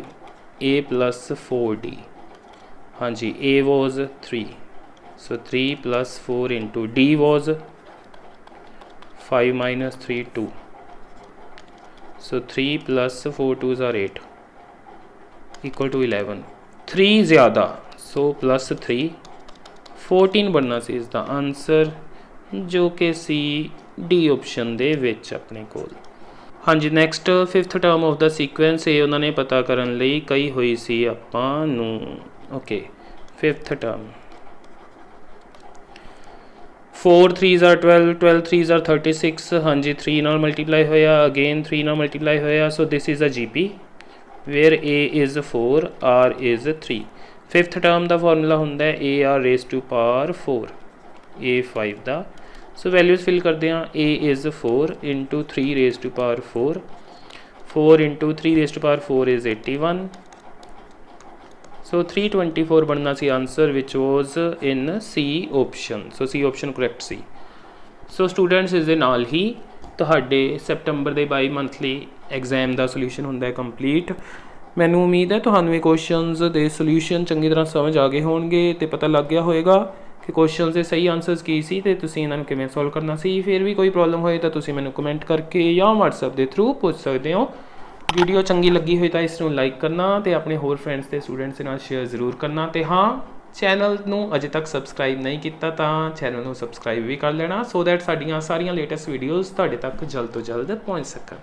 A plus 4D हाँ जी A was 3 so 3 plus 4 into D was 5 minus 3 2 so 3 plus 4 2s are 8 equal to 11 3 ज़्यादा so plus 3 14 बनना सी इसका आंसर जो कि सी डी ऑप्शन दे विच अपने कोल। हाँ जी next 5th term of the sequence ये उन्होंने पता करन लई कही हुई सी आपां नूं। Okay 5th term 4 3s are 12 12 3s are 36 हाँ जी 3 नाल मल्टीप्लाई होया अगेन 3 नाल मल्टीप्लाई होया so this is a GP where A is 4 R is 3। 5th term का फॉर्मूला होंदा है AR raised to power 4 A5 का सो वैल्यूज़ फिल करते हैं A is 4 into 3 raised to power 4 4 into 3 raised to power 4 is 81 so 324 बनना सी answer which was in C option. So C option correct सी। So students इस दे नाल ही ਤੁਹਾਡੇ ਸੈਪਟੰਬਰ ਦੇ 22 ਮੰਥਲੀ ਐਗਜ਼ਾਮ ਦਾ ਸੋਲੂਸ਼ਨ ਹੁੰਦਾ ਹੈ ਕੰਪਲੀਟ। ਮੈਨੂੰ ਉਮੀਦ ਹੈ ਤੁਹਾਨੂੰ ਇਹ ਕੁਐਸਚਨਸ ਦੇ ਸੋਲੂਸ਼ਨ ਚੰਗੀ ਤਰ੍ਹਾਂ ਸਮਝ ਆ ਗਏ ਹੋਣਗੇ ਤੇ ਪਤਾ ਲੱਗ ਗਿਆ ਹੋਵੇਗਾ ਕਿ ਕੁਐਸਚਨਸ ਦੇ ਸਹੀ ਆਨਸਰਸ ਕੀ ਸੀ ਤੇ ਤੁਸੀਂ ਇਹਨਾਂ ਨੂੰ ਕਿਵੇਂ ਸੋਲਵ ਕਰਨਾ ਸੀ। ਫਿਰ ਵੀ ਕੋਈ ਪ੍ਰੋਬਲਮ ਹੋਏ ਤਾਂ ਤੁਸੀਂ ਮੈਨੂੰ ਕਮੈਂਟ ਕਰਕੇ ਜਾਂ WhatsApp ਦੇ ਥਰੂ ਪੁੱਛ ਸਕਦੇ ਹੋ। ਵੀਡੀਓ ਚੰਗੀ ਲੱਗੀ ਹੋਈ ਤਾਂ ਇਸ ਨੂੰ ਲਾਈਕ ਕਰਨਾ ਤੇ ਆਪਣੇ ਹੋਰ ਫਰੈਂਡਸ ਤੇ ਸਟੂਡੈਂਟਸ ਦੇ ਨਾਲ ਸ਼ੇਅਰ ਜ਼ਰੂਰ ਕਰਨਾ ਤੇ ਹਾਂ ਚੈਨਲ ਨੂੰ ਅਜੇ ਤੱਕ ਸਬਸਕ੍ਰਾਈਬ ਨਹੀਂ ਕੀਤਾ ਤਾਂ ਚੈਨਲ ਨੂੰ ਸਬਸਕ੍ਰਾਈਬ ਵੀ ਕਰ ਲੈਣਾ ਸੋ ਦੈਟ ਸਾਡੀਆਂ ਸਾਰੀਆਂ ਲੇਟੈਸਟ ਵੀਡੀਓਜ਼ ਤੁਹਾਡੇ ਤੱਕ ਜਲਦ ਤੋਂ ਜਲਦ ਪਹੁੰਚ ਸਕਣ।